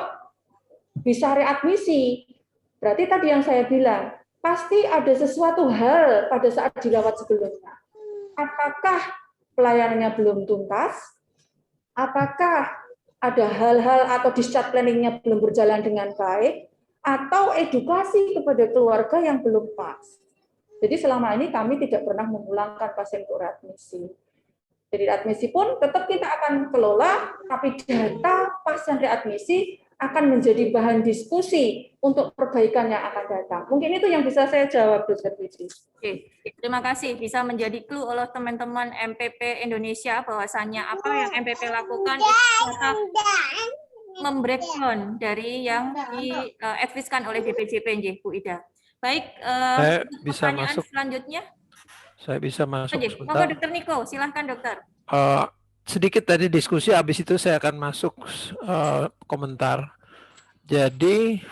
bisa readmisi? Berarti tadi yang saya bilang, pasti ada sesuatu hal pada saat dirawat sebelumnya. Apakah pelayanannya belum tuntas, apakah ada hal-hal atau discharge planning-nya belum berjalan dengan baik, atau edukasi kepada keluarga yang belum pas. Jadi selama ini kami tidak pernah memulangkan pasien untuk readmisi. Jadi readmisi pun tetap kita akan kelola, tapi data pasien readmisi akan menjadi bahan diskusi untuk perbaikan yang akan datang. Mungkin itu yang bisa saya jawab, Dr. Fitri. Oke, terima kasih. Bisa menjadi clue oleh teman-teman MPP Indonesia bahwasannya apa yang MPP lakukan itu membreakdown dari yang diadviskan oleh DPJP, Bu Ida. Baik, Saya untuk bisa pertanyaan masuk. selanjutnya. Saya bisa masuk Monggo sebentar. Dokter Niko, silahkan dokter. Sedikit tadi diskusi, habis itu saya akan masuk komentar. Jadi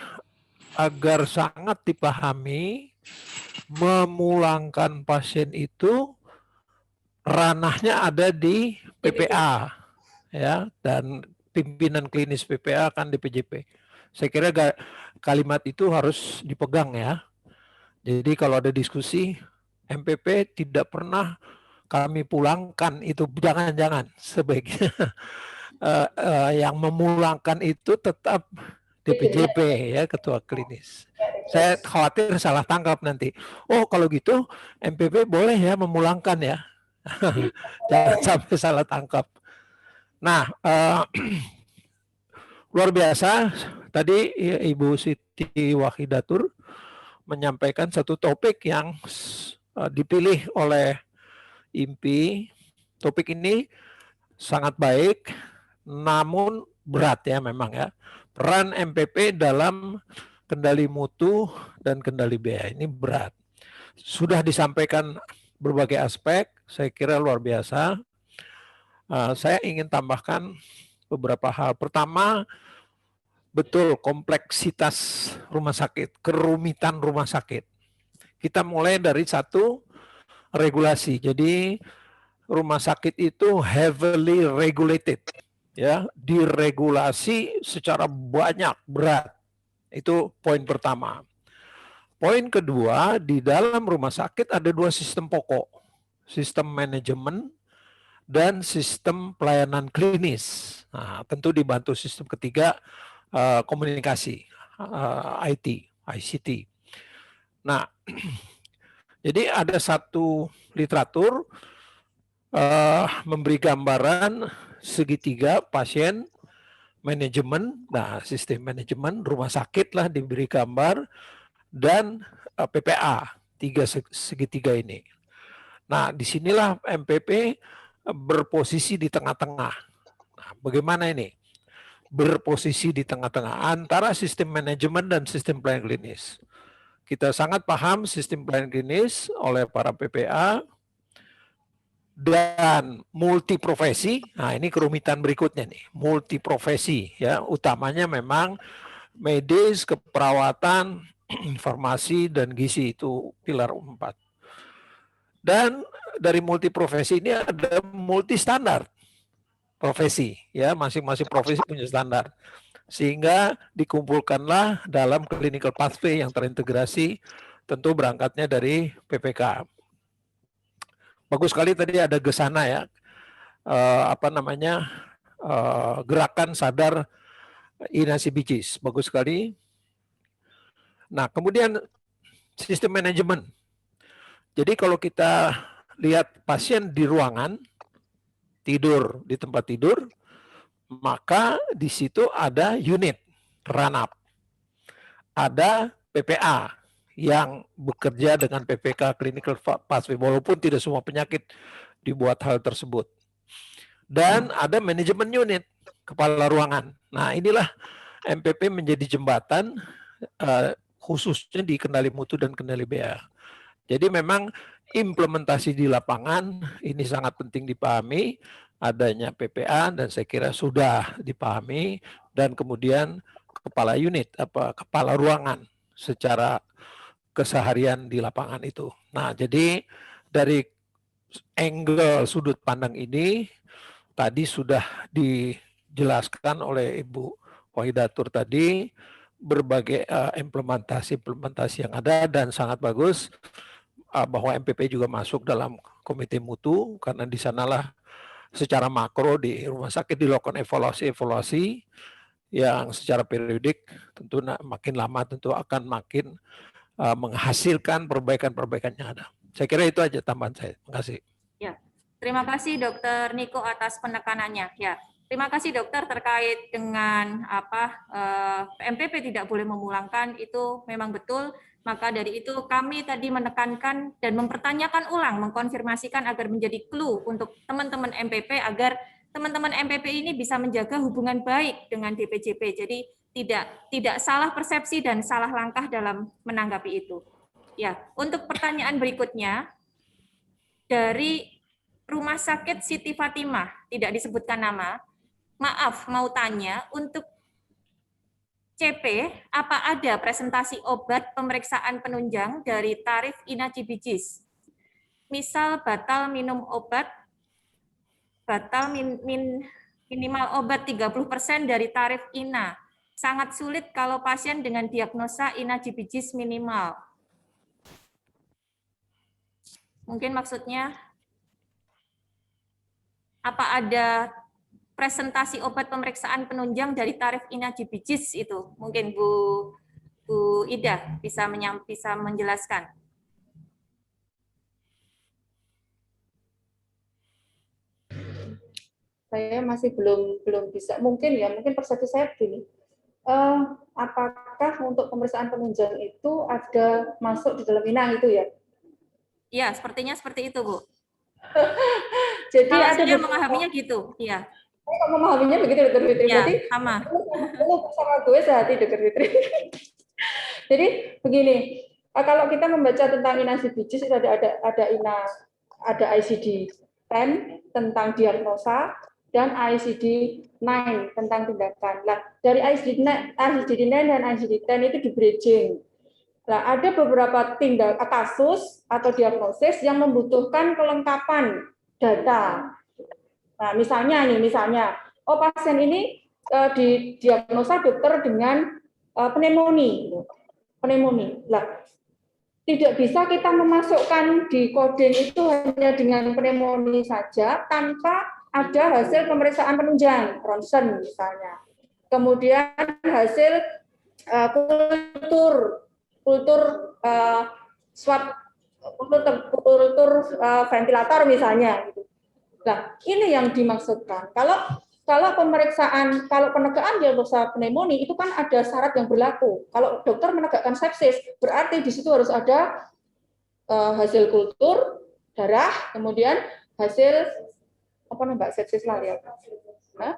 agar sangat dipahami, memulangkan pasien itu ranahnya ada di PPA, ya, dan pimpinan klinis PPA akan di PJP. Saya kira kalimat itu harus dipegang ya. Jadi kalau ada diskusi, MPP tidak pernah kami pulangkan, itu jangan-jangan, sebaiknya yang memulangkan itu tetap DPJP ya, ketua klinis. Saya khawatir salah tangkap nanti. Oh kalau gitu MPP boleh ya memulangkan ya. Jangan sampai salah tangkap. Nah, luar biasa tadi Ibu Siti Wahidatur menyampaikan satu topik yang dipilih oleh IMPI. Topik ini sangat baik, namun berat ya memang ya. Peran MPP dalam kendali mutu dan kendali biaya ini berat. Sudah disampaikan berbagai aspek, saya kira luar biasa. Saya ingin tambahkan beberapa hal. Pertama, betul kompleksitas rumah sakit, kerumitan rumah sakit. Kita mulai dari satu, regulasi. Jadi rumah sakit itu heavily regulated, ya, diregulasi secara banyak, berat. Itu poin pertama. Poin kedua, di dalam rumah sakit ada dua sistem pokok, sistem manajemen dan sistem pelayanan klinis. Nah, tentu dibantu sistem ketiga komunikasi, IT, ICT. Nah, jadi ada satu literatur memberi gambaran segitiga pasien, manajemen, nah sistem manajemen rumah sakit lah diberi gambar, dan PPA, tiga segitiga ini. Nah, disinilah MPP berposisi di tengah-tengah. Nah, bagaimana ini? Berposisi di tengah-tengah antara sistem manajemen dan sistem pelayanan klinis. Kita sangat paham sistem pelayanan klinis oleh para PPA dan multiprofesi. Nah, ini kerumitan berikutnya nih, multiprofesi ya, utamanya memang medis, keperawatan, farmasi dan gizi, itu pilar 4. Dan dari multiprofesi ini ada multi standar profesi ya, masing-masing profesi punya standar. Sehingga dikumpulkanlah dalam clinical pathway yang terintegrasi, tentu berangkatnya dari PPK. Bagus sekali tadi ada Gesana ya, gerakan sadar inasi bicis, bagus sekali. Nah, kemudian sistem manajemen. Jadi kalau kita lihat pasien di ruangan, tidur di tempat tidur, maka di situ ada unit ranap. Ada PPA yang bekerja dengan PPK clinical pathway, walaupun tidak semua penyakit dibuat hal tersebut. Dan ada manajemen unit, kepala ruangan. Nah, inilah MPP menjadi jembatan khususnya di kendali mutu dan kendali biaya. Jadi memang implementasi di lapangan ini sangat penting dipahami, adanya PPA dan saya kira sudah dipahami, dan kemudian kepala unit, kepala ruangan secara keseharian di lapangan itu. Nah, jadi dari angle sudut pandang ini tadi sudah dijelaskan oleh Ibu Wahidatur tadi, berbagai implementasi yang ada, dan sangat bagus bahwa MPP juga masuk dalam komite mutu, karena di sanalah secara makro di rumah sakit dilakukan evaluasi yang secara periodik, tentu makin lama tentu akan makin menghasilkan perbaikan-perbaikan yang ada. Saya kira itu aja tambahan saya. Terima kasih. Ya, terima kasih Dokter Niko atas penekanannya. Ya, terima kasih Dokter terkait dengan MPP tidak boleh memulangkan, itu memang betul. Maka dari itu kami tadi menekankan dan mempertanyakan ulang, mengkonfirmasikan agar menjadi clue untuk teman-teman MPP, agar teman-teman MPP ini bisa menjaga hubungan baik dengan DPJP. Jadi tidak salah persepsi dan salah langkah dalam menanggapi itu. Ya, untuk pertanyaan berikutnya dari Rumah Sakit Siti Fatimah, tidak disebutkan nama. Maaf, mau tanya, untuk CP, apa ada presentasi obat pemeriksaan penunjang dari tarif Ina Cibijis? Misal batal minum obat, batal minimal obat 30% dari tarif Ina. Sangat sulit kalau pasien dengan diagnosa Ina Cibijis minimal. Mungkin maksudnya, apa ada presentasi obat pemeriksaan penunjang dari tarif Ina Cibijis itu? Mungkin Bu Ida bisa menjelaskan. Saya masih belum bisa. Mungkin persepsi saya begini. Apakah untuk pemeriksaan penunjang itu ada masuk di dalam INA itu ya? Iya, sepertinya seperti itu, Bu. Jadi kalau ada saya memahaminya gitu, iya. Saya memahaminya begitu, Dr. Fitri. Ya, Berarti sama. sama gue sehati, Dr. Fitri. Jadi begini, kalau kita membaca tentang Ina Cibijis itu ada INA, ada ICD-10 tentang diagnosa dan ICD-9 tentang tindakan. Nah, dari ICD-9 dan ICD-10 itu di bridging. Nah, ada beberapa kasus atau diagnosis yang membutuhkan kelengkapan data. Nah, misalnya, oh pasien ini didiagnosa dokter dengan pneumonia. Lah, tidak bisa kita memasukkan di coding itu hanya dengan pneumonia saja tanpa ada hasil pemeriksaan penunjang, ronsen misalnya. Kemudian hasil kultur swab, kultur ventilator misalnya. Gitu. Nah, ini yang dimaksudkan. Kalau penegakan diagnosa pneumonia itu kan ada syarat yang berlaku. Kalau dokter menegakkan sepsis, berarti di situ harus ada hasil kultur darah, kemudian hasil apa Mbak sepsis lah ya. Nah,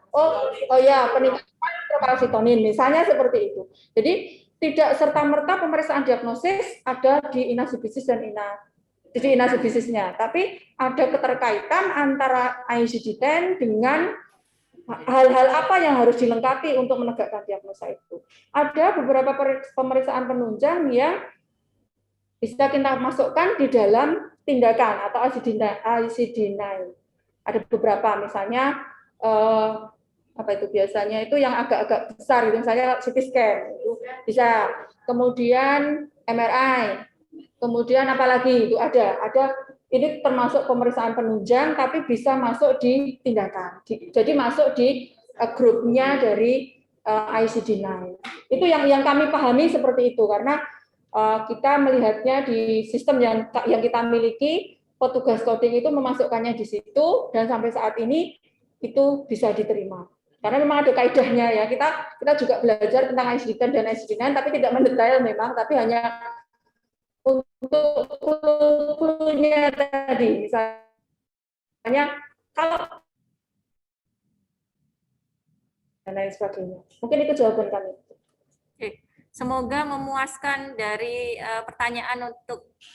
peningkatan kalsitonin misalnya seperti itu. Jadi tidak serta-merta pemeriksaan diagnosis ada di Ina Cibijis dan Ina Cibijisnya, tapi ada keterkaitan antara ICD-10 dengan hal-hal apa yang harus dilengkapi untuk menegakkan diagnosa itu. Ada beberapa pemeriksaan penunjang yang bisa kita masukkan di dalam tindakan atau ICD-9. Ada beberapa, misalnya apa itu biasanya itu yang agak-agak besar, gitu. Misalnya CT scan itu bisa, kemudian MRI, kemudian apalagi itu ada ini termasuk pemeriksaan penunjang tapi bisa masuk di tindakan, jadi masuk di grupnya dari ICD-9. Itu yang kami pahami seperti itu, karena kita melihatnya di sistem yang kita miliki, petugas coding itu memasukkannya di situ dan sampai saat ini itu bisa diterima. Karena memang ada kaidahnya ya, kita juga belajar tentang ICD-10 dan ICD-9 tapi tidak mendetail memang, tapi hanya untuk clue-nya tadi, misalnya kalau dan lain sebagainya. Mungkin itu jawaban kami. Oke. Semoga memuaskan dari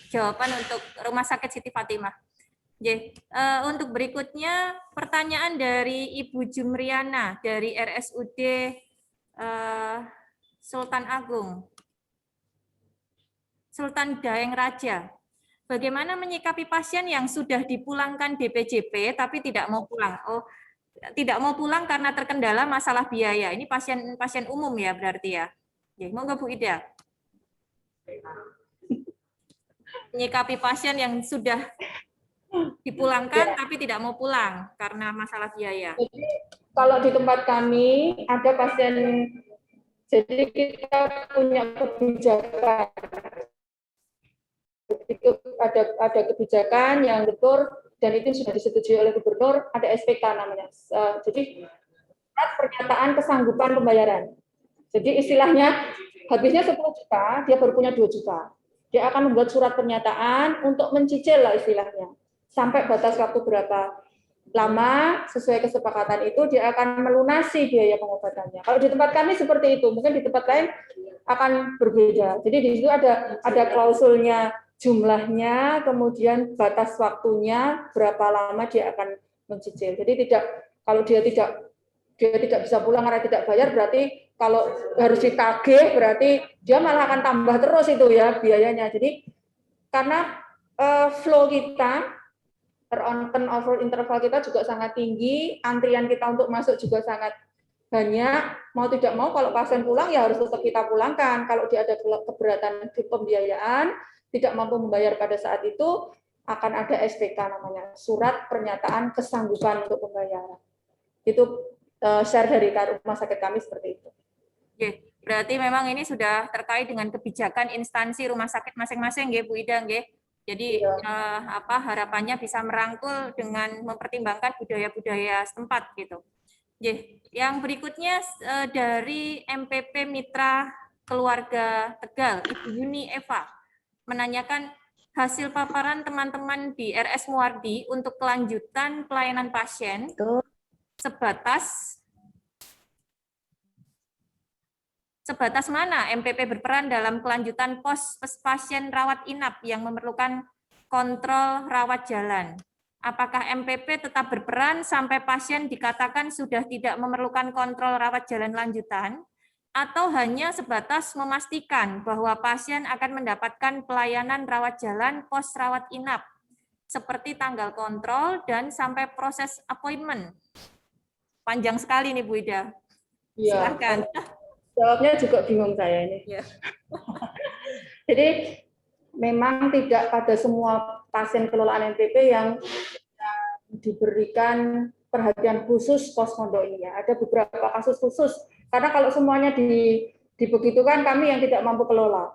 jawaban untuk Rumah Sakit Siti Fatimah. Untuk berikutnya pertanyaan dari Ibu Jumriana dari RSUD Sultan Agung, Sultan Daeng Raja. Bagaimana menyikapi pasien yang sudah dipulangkan DPJP tapi tidak mau pulang? Oh, tidak mau pulang karena terkendala masalah biaya. Ini pasien umum ya berarti ya. Monggo Bu Ida. Menyikapi pasien yang sudah dipulangkan tapi tidak mau pulang karena masalah biaya. Jadi, kalau di tempat kami ada pasien, jadi kita punya kebijakan. Ada kebijakan yang betul dan itu sudah disetujui oleh gubernur, ada SPK namanya. Jadi pernyataan kesanggupan pembayaran. Jadi istilahnya habisnya 10 juta, dia baru punya 2 juta. Dia akan membuat surat pernyataan untuk mencicil lah istilahnya. Sampai batas waktu berapa lama sesuai kesepakatan itu dia akan melunasi biaya pengobatannya. Kalau di tempat kami seperti itu, mungkin di tempat lain akan berbeda. Jadi di situ ada klausulnya, jumlahnya, kemudian batas waktunya, berapa lama dia akan mencicil. Jadi kalau dia tidak bisa pulang karena tidak bayar, berarti kalau harus ditagih berarti dia malah akan tambah terus itu ya biayanya. Jadi karena flow kita, turnover interval kita juga sangat tinggi, antrian kita untuk masuk juga sangat banyak, mau tidak mau kalau pasien pulang ya harus tetap kita pulangkan. Kalau dia ada keberatan di pembiayaan, tidak mampu membayar pada saat itu, akan ada SPK namanya, surat pernyataan kesanggupan untuk pembayaran. Itu share dari rumah sakit kami seperti itu. Oke, berarti memang ini sudah terkait dengan kebijakan instansi rumah sakit masing-masing, nggih Bu Ida, nggih. Jadi harapannya bisa merangkul dengan mempertimbangkan budaya-budaya setempat gitu. Yang berikutnya dari MPP Mitra Keluarga Tegal, Ibu Yuni Eva, menanyakan hasil paparan teman-teman di RS Muardi untuk kelanjutan pelayanan pasien sebatas mana MPP berperan dalam kelanjutan pos pasien rawat inap yang memerlukan kontrol rawat jalan. Apakah MPP tetap berperan sampai pasien dikatakan sudah tidak memerlukan kontrol rawat jalan lanjutan, atau hanya sebatas memastikan bahwa pasien akan mendapatkan pelayanan rawat jalan pos rawat inap, seperti tanggal kontrol dan sampai proses appointment? Panjang sekali nih Bu Ida. Silakan. Jawabnya juga bingung saya ini. Ya. Jadi memang tidak pada semua pasien kelolaan MPP yang diberikan perhatian khusus pos-pondok ini ya. Ada beberapa kasus khusus, karena kalau semuanya dibegitukan kami yang tidak mampu kelola.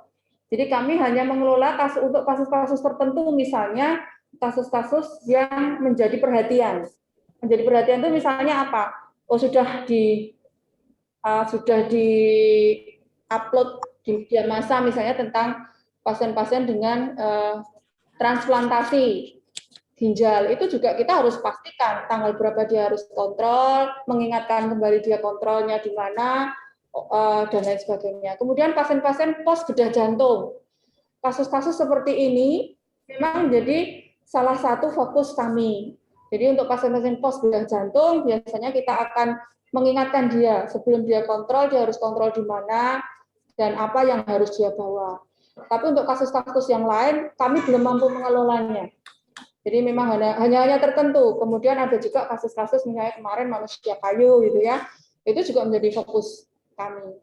Jadi kami hanya mengelola untuk kasus-kasus tertentu, misalnya kasus-kasus yang menjadi perhatian. Menjadi perhatian itu misalnya apa? Oh sudah di-upload di media massa misalnya tentang pasien-pasien dengan transplantasi ginjal, itu juga kita harus pastikan tanggal berapa dia harus kontrol, mengingatkan kembali dia kontrolnya di mana, dan lain sebagainya. Kemudian pasien-pasien pos bedah jantung. Kasus-kasus seperti ini memang menjadi salah satu fokus kami. Jadi untuk pasien-pasien pos bedah jantung, biasanya kita akan mengingatkan dia sebelum dia kontrol, dia harus kontrol di mana dan apa yang harus dia bawa. Tapi untuk kasus-kasus yang lain, kami belum mampu mengelolanya. Jadi memang hanya tertentu. Kemudian ada juga kasus-kasus misalnya kemarin manusia kayu gitu ya, itu juga menjadi fokus kami.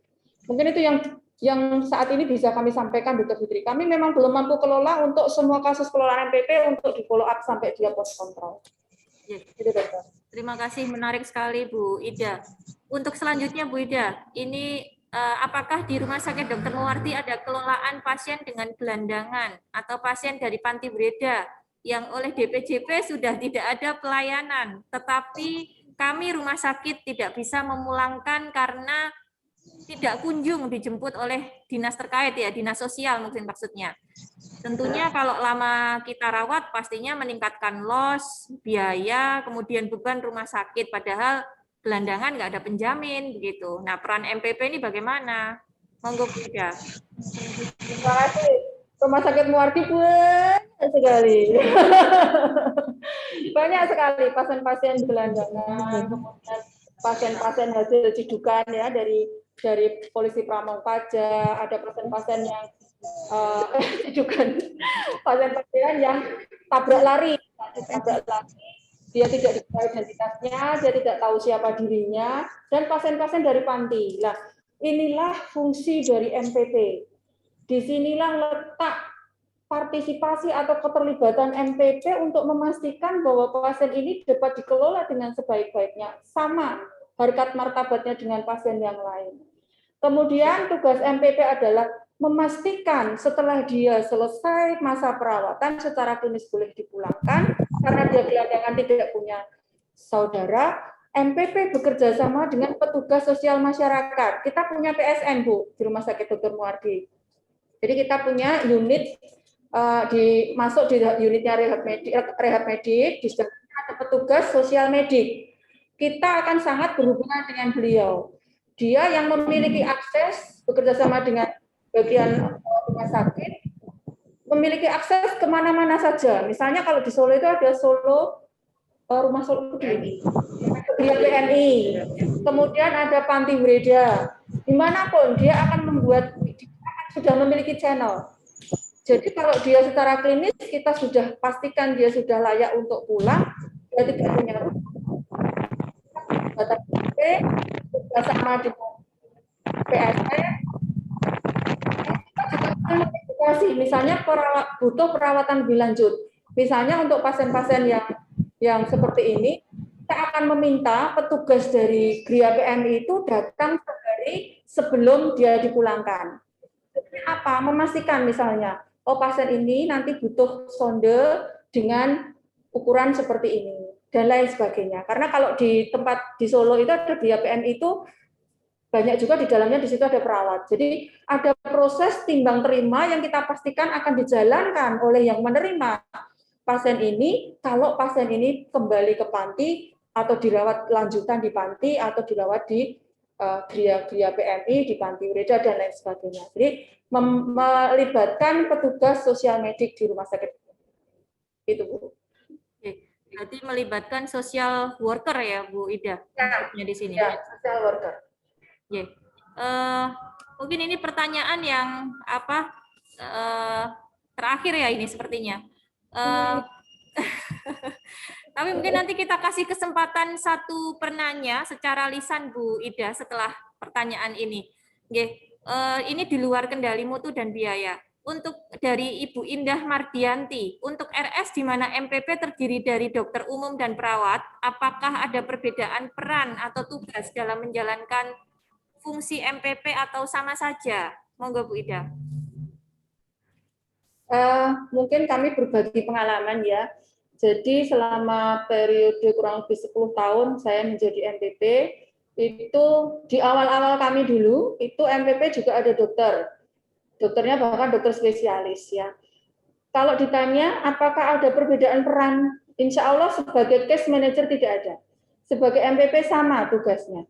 Mungkin itu yang saat ini bisa kami sampaikan, Dr. Fitri. Kami memang belum mampu kelola untuk semua kasus kelolaan MPP untuk di follow up sampai dia post kontrol. Itu, Dokter. Terima kasih, menarik sekali Bu Ida. Untuk selanjutnya Bu Ida, ini apakah di Rumah Sakit Dr. Muwardi ada kelolaan pasien dengan gelandangan atau pasien dari panti breda yang oleh DPJP sudah tidak ada pelayanan, tetapi kami rumah sakit tidak bisa memulangkan karena tidak kunjung dijemput oleh dinas terkait ya, dinas sosial mungkin maksudnya. Tentunya kalau lama kita rawat pastinya meningkatkan loss, biaya, kemudian beban rumah sakit, padahal gelandangan nggak ada penjamin begitu. Nah, peran MPP ini bagaimana? Monggo Bu Ida. Terima kasih. Rumah Sakit Muwardi banyak sekali. Banyak sekali pasien-pasien gelandangan, kemudian pasien-pasien hasil cidukan ya dari polisi Pramong Pajak, ada pasien-pasien yang cidukan, pasien-pasien yang tabrak lari, dia tidak diketahui identitasnya, dia tidak tahu siapa dirinya, dan pasien-pasien dari panti. Nah, inilah fungsi dari MPP. Disinilah letak partisipasi atau keterlibatan MPP untuk memastikan bahwa pasien ini dapat dikelola dengan sebaik-baiknya, sama harkat martabatnya dengan pasien yang lain. Kemudian tugas MPP adalah memastikan setelah dia selesai masa perawatan secara klinis boleh dipulangkan, karena dia gelandangan tidak punya saudara, MPP bekerja sama dengan petugas sosial masyarakat. Kita punya PSN, Bu, di Rumah Sakit Dr. Muwardi. Jadi kita punya unit, masuk di unitnya rehab medik, di sebelah ada petugas sosial medik. Kita akan sangat berhubungan dengan beliau. dia yang memiliki akses bekerja sama dengan bagian rumah sakit, memiliki akses kemana-mana saja. Misalnya kalau di Solo itu ada rumah Solo PMI, kemudian ada Panti Breda. Dimanapun dia akan sudah memiliki channel. Jadi kalau dia secara klinis kita sudah pastikan dia sudah layak untuk pulang, dia tidak punya bersama dengan PSE, kita juga akan mengedukasi, misalnya butuh perawatan lebih lanjut. Misalnya untuk pasien-pasien yang seperti ini, kita akan meminta petugas dari Gria PMI itu datang sehari sebelum dia dipulangkan. Apa? Memastikan misalnya, oh pasien ini nanti butuh sonde dengan ukuran seperti ini dan lain sebagainya. Karena kalau di tempat di Solo itu ada Gria PMI itu banyak juga di dalamnya, di situ ada perawat. Jadi ada proses timbang terima yang kita pastikan akan dijalankan oleh yang menerima pasien ini kalau pasien ini kembali ke panti atau dirawat lanjutan di panti atau dirawat di Gria PMI, di Panti Breda dan lain sebagainya. Jadi melibatkan petugas sosial medik di rumah sakit. Itu Bu. Berarti melibatkan social worker ya Bu Ida Ya, di sini. Ya, social worker. Yeah. Mungkin ini pertanyaan yang terakhir ya ini sepertinya. Tapi mungkin nanti kita kasih kesempatan satu penanya secara lisan Bu Ida setelah pertanyaan ini. Ini di luar kendali mutu dan biaya. Untuk dari Ibu Indah Mardianti, untuk RS di mana MPP terdiri dari dokter umum dan perawat, apakah ada perbedaan peran atau tugas dalam menjalankan fungsi MPP atau sama saja? Monggo Bu Ida. Mungkin kami berbagi pengalaman ya. Jadi selama periode kurang lebih 10 tahun saya menjadi MPP, itu di awal-awal kami dulu, itu MPP juga ada dokter. Dokternya bahkan dokter spesialis ya. Kalau ditanya apakah ada perbedaan peran, insya Allah sebagai case manager tidak ada. Sebagai MPP sama tugasnya.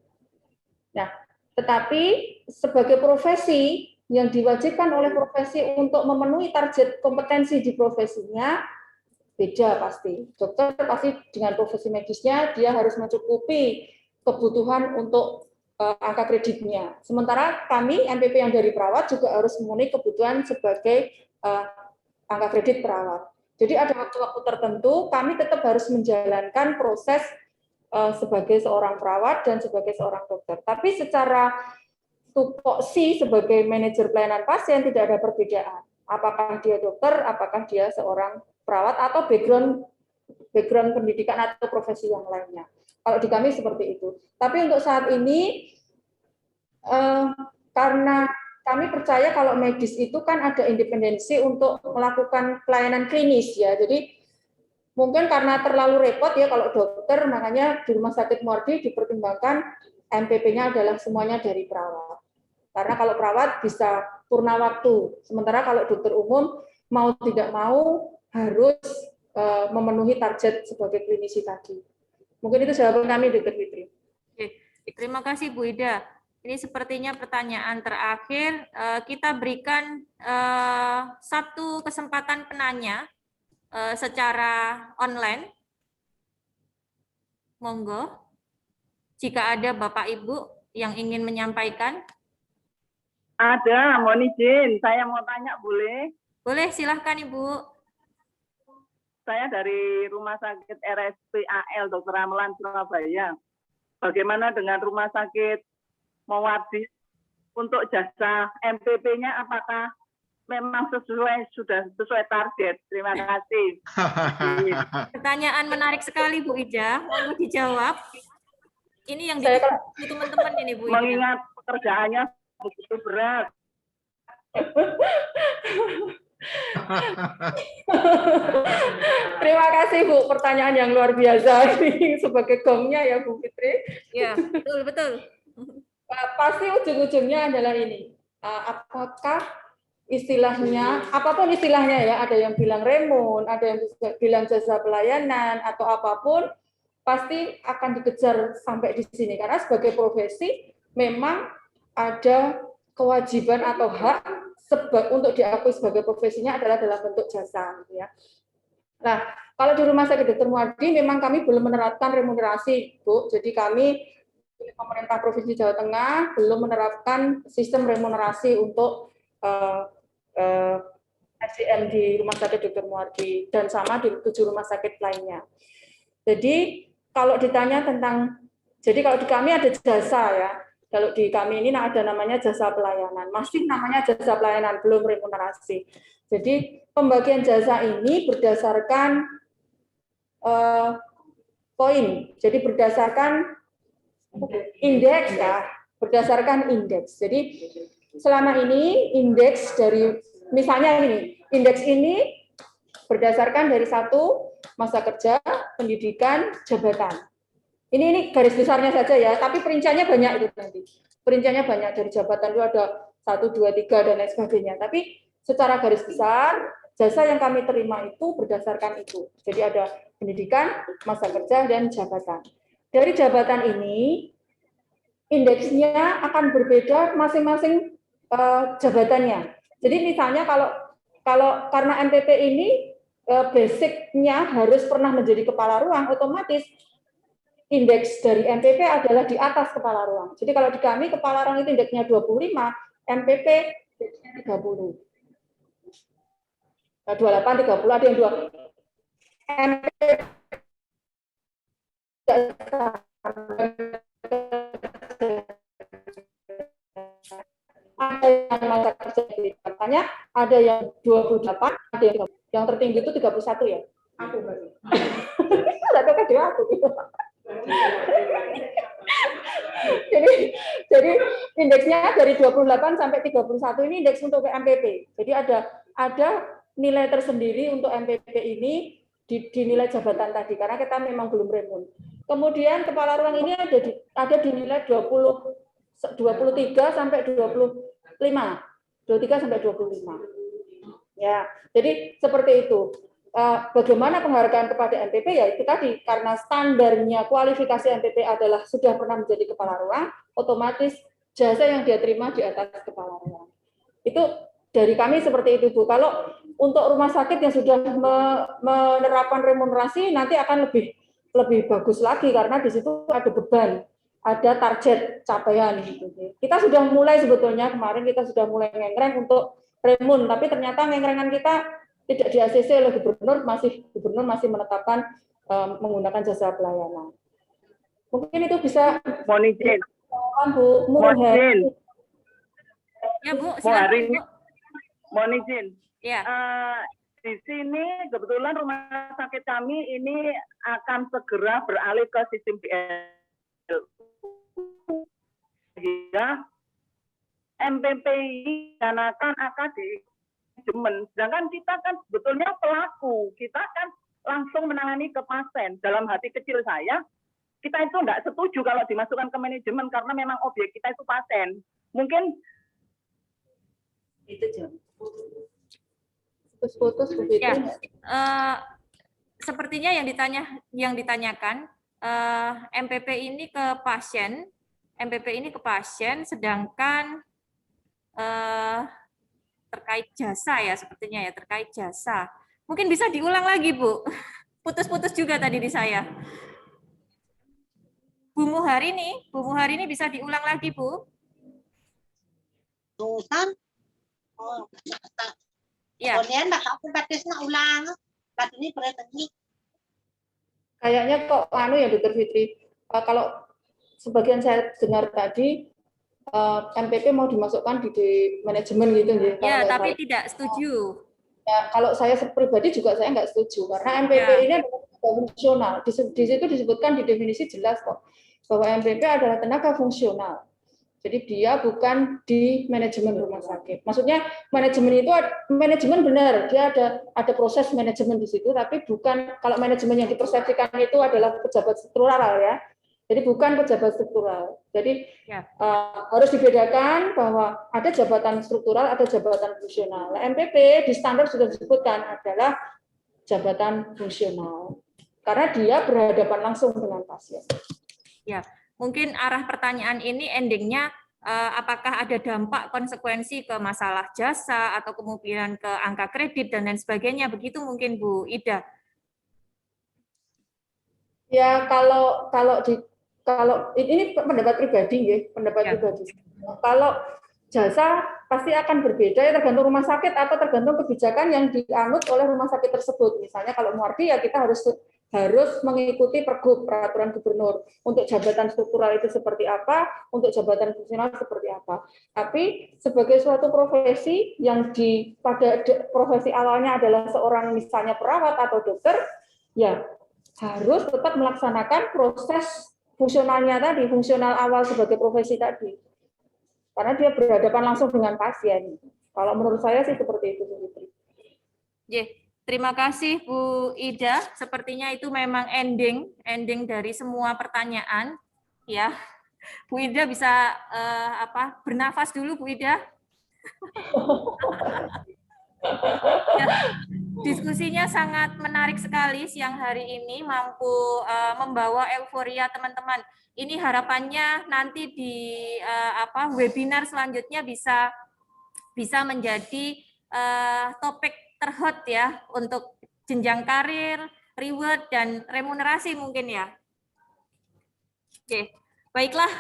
Nah, tetapi sebagai profesi yang diwajibkan oleh profesi untuk memenuhi target kompetensi di profesinya, beda pasti. Dokter pasti dengan profesi medisnya, dia harus mencukupi kebutuhan untuk angka kreditnya. Sementara kami, MPP yang dari perawat, juga harus memenuhi kebutuhan sebagai angka kredit perawat. Jadi ada waktu-waktu tertentu, kami tetap harus menjalankan proses sebagai seorang perawat dan sebagai seorang dokter. Tapi secara tupoksi sebagai manajer pelayanan pasien tidak ada perbedaan. Apakah dia dokter, apakah dia seorang perawat, atau background pendidikan atau profesi yang lainnya. Kalau di kami seperti itu. Tapi untuk saat ini, karena kami percaya kalau medis itu kan ada independensi untuk melakukan pelayanan klinis ya. Jadi mungkin karena terlalu repot ya kalau dokter, makanya di Rumah Sakit Muardi dipertimbangkan MPP-nya adalah semuanya dari perawat. Karena kalau perawat bisa purna waktu, sementara kalau dokter umum mau tidak mau harus memenuhi target sebagai klinisi tadi. Mungkin itu jawaban kami, Dr. Fitri. Oke, terima kasih Bu Ida. Ini sepertinya pertanyaan terakhir. Kita berikan satu kesempatan penanya secara online. Monggo. Jika ada Bapak Ibu yang ingin menyampaikan. Ada, mohon izin. Saya mau tanya, boleh? Boleh, silahkan Ibu. Saya dari Rumah Sakit RSPAL Dr. Amlan Surabaya. Bagaimana dengan Rumah Sakit Muardi untuk jasa MPP-nya, apakah memang sudah sesuai target? Terima kasih. Pertanyaan menarik sekali Bu Ida, mau dijawab. Ini yang ditunggu teman-teman ini Bu Ida. Mengingat pekerjaannya begitu berat. Terima kasih Bu, pertanyaan yang luar biasa ini sebagai gongnya ya Bu Fitri. Ya, betul. Pasti ujung-ujungnya adalah ini. Apakah istilahnya, apapun istilahnya ya, ada yang bilang remun, ada yang bilang jasa pelayanan atau apapun, pasti akan dikejar sampai di sini karena sebagai profesi memang ada kewajiban atau hak untuk diakui sebagai profesinya adalah dalam bentuk jasa, gitu ya. Nah, kalau di Rumah Sakit Dr. Muardi memang kami belum menerapkan remunerasi, Bu. Jadi kami pemerintah Provinsi Jawa Tengah belum menerapkan sistem remunerasi untuk SDM di Rumah Sakit Dr. Muardi dan sama di 7 rumah sakit lainnya. Jadi kalau ditanya tentang, jadi kalau di kami ada jasa ya, kalau di kami ini ada namanya jasa pelayanan, masih namanya jasa pelayanan, belum remunerasi. Jadi pembagian jasa ini berdasarkan poin, jadi berdasarkan indeks ya, berdasarkan indeks. Jadi selama ini indeks dari, misalnya ini, indeks ini berdasarkan dari 1 masa kerja, pendidikan, jabatan. Ini garis besarnya saja ya, tapi perinciannya banyak itu nanti. Perinciannya banyak, dari jabatan itu ada 1, 2, 3 dan lain sebagainya. Tapi secara garis besar, jasa yang kami terima itu berdasarkan itu. Jadi ada pendidikan, masa kerja, dan jabatan. Dari jabatan ini, indeksnya akan berbeda masing-masing jabatannya. Jadi misalnya kalau karena MPP ini basicnya harus pernah menjadi kepala ruang, otomatis indeks dari MPP adalah di atas kepala ruang. Jadi kalau di kami kepala ruang itu indeksnya 25, MPP indeksnya 30. Nah, 28, 30 ada yang 2. MPP ada yang masa kerja katanya ada yang 28, ada yang tertinggi itu 31 ya. Aku berarti. Enggak tahu kan aku gitu. Jadi indeksnya dari 28 sampai 31 ini indeks untuk MPP. Jadi ada nilai tersendiri untuk MPP ini di nilai jabatan tadi karena kita memang belum remun. Kemudian kepala ruang ini ada di nilai 23 sampai 25. 23 sampai 25. Ya, jadi seperti itu. Bagaimana penghargaan kepada MPP ya itu tadi, karena standarnya kualifikasi MPP adalah sudah pernah menjadi kepala ruang, otomatis jasa yang dia terima di atas kepala ruang. Itu dari kami seperti itu, Bu. Kalau untuk rumah sakit yang sudah menerapkan remunerasi nanti akan lebih bagus lagi karena di situ ada beban, ada target capaian gitu. Kita sudah mulai sebetulnya kemarin kita sudah mulai ngengreng untuk remun, tapi ternyata ngengrengan kita tidak di ACC oleh gubernur masih menetapkan menggunakan jasa pelayanan. Mungkin itu bisa Mohon izin. Bu Murhari. Ya Bu, silakan Bu. Mohon izin. Ya. Di sini kebetulan rumah sakit kami ini akan segera beralih ke sistem BLU. Ya, MPP ini dikanakan akan di manajemen, sedangkan kita kan sebetulnya pelaku, kita kan langsung menangani ke pasien. Dalam hati kecil saya, kita itu enggak setuju kalau dimasukkan ke manajemen karena memang objek kita itu pasien. Mungkin itu jam. Putus begitu. Ya, sepertinya yang ditanyakan MPP ini ke pasien, sedangkan terkait jasa ya sepertinya ya, terkait jasa. Mungkin bisa diulang lagi, Bu. Putus-putus juga tadi di saya. Bu Muharini bisa diulang lagi, Bu? Susan? Oh, ya. Kemudian aku batisnya ulang. Tadi berarti kayaknya kok ya Dr. Fitri. Kalau sebagian saya dengar tadi MPP mau dimasukkan di manajemen gitu ya, tapi tidak setuju. Ya, kalau saya pribadi juga saya nggak setuju karena MPP ini adalah tenaga fungsional. Di situ disebutkan di definisi jelas kok bahwa MPP adalah tenaga fungsional. Jadi dia bukan di manajemen rumah sakit. Maksudnya manajemen itu manajemen benar, dia ada proses manajemen di situ, tapi bukan kalau manajemen yang dipersepsikan itu adalah pejabat struktural ya. Jadi bukan pejabat struktural. Jadi harus dibedakan bahwa ada jabatan struktural, ada jabatan fungsional. Nah, MPP di standar sudah disebutkan adalah jabatan fungsional karena dia berhadapan langsung dengan pasien. Ya, Mungkin arah pertanyaan ini endingnya apakah ada dampak konsekuensi ke masalah jasa atau kemungkinan ke angka kredit dan lain sebagainya, begitu mungkin Bu Ida. Ya kalau ini pendapat pribadi ya, pendapat Ya. pribadi. Kalau jasa pasti akan berbeda ya tergantung rumah sakit atau tergantung kebijakan yang dianut oleh rumah sakit tersebut. Misalnya kalau Muardi ya kita harus mengikuti Pergub, peraturan gubernur. Untuk jabatan struktural itu seperti apa, untuk jabatan fungsional seperti apa. Tapi sebagai suatu profesi yang pada profesi awalnya adalah seorang misalnya perawat atau dokter, ya harus tetap melaksanakan proses fungsionalnya tadi, fungsional awal sebagai profesi tadi. Karena dia berhadapan langsung dengan pasien. Kalau menurut saya sih seperti itu, Bu Fitri. Terima kasih Bu Ida. Sepertinya itu memang ending dari semua pertanyaan, ya. Bu Ida bisa bernafas dulu, Bu Ida. Ya, diskusinya sangat menarik sekali siang hari ini, mampu membawa euforia teman-teman. Ini harapannya nanti di webinar selanjutnya bisa menjadi topik terhot ya untuk jenjang karir, reward dan remunerasi mungkin ya. Oke, baiklah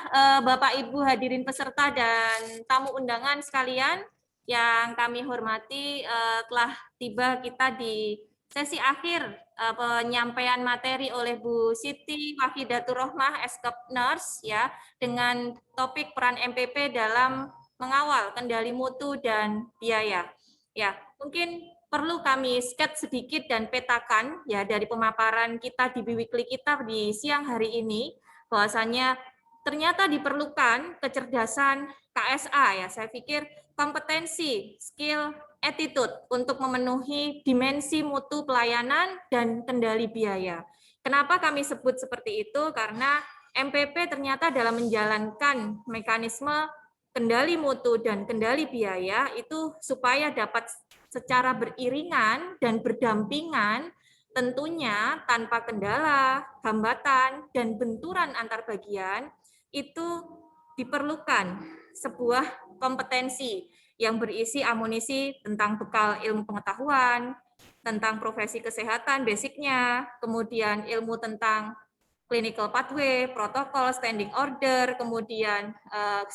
Bapak Ibu hadirin peserta dan tamu undangan sekalian yang kami hormati, telah tiba kita di sesi akhir penyampaian materi oleh Bu Siti Wahidatur Rohmah, Eskep Nurse ya, dengan topik peran MPP dalam mengawal kendali mutu dan biaya. Ya, mungkin perlu kami sketch sedikit dan petakan ya dari pemaparan kita di Biweekly kita di siang hari ini, bahwasanya ternyata diperlukan kecerdasan KSA ya. Saya pikir kompetensi, skill, attitude untuk memenuhi dimensi mutu pelayanan dan kendali biaya. Kenapa kami sebut seperti itu? Karena MPP ternyata dalam menjalankan mekanisme kendali mutu dan kendali biaya itu supaya dapat secara beriringan dan berdampingan, tentunya tanpa kendala, hambatan, dan benturan antar bagian, itu diperlukan sebuah kompetensi yang berisi amunisi tentang bekal ilmu pengetahuan, tentang profesi kesehatan basicnya, kemudian ilmu tentang clinical pathway, protokol, standing order, kemudian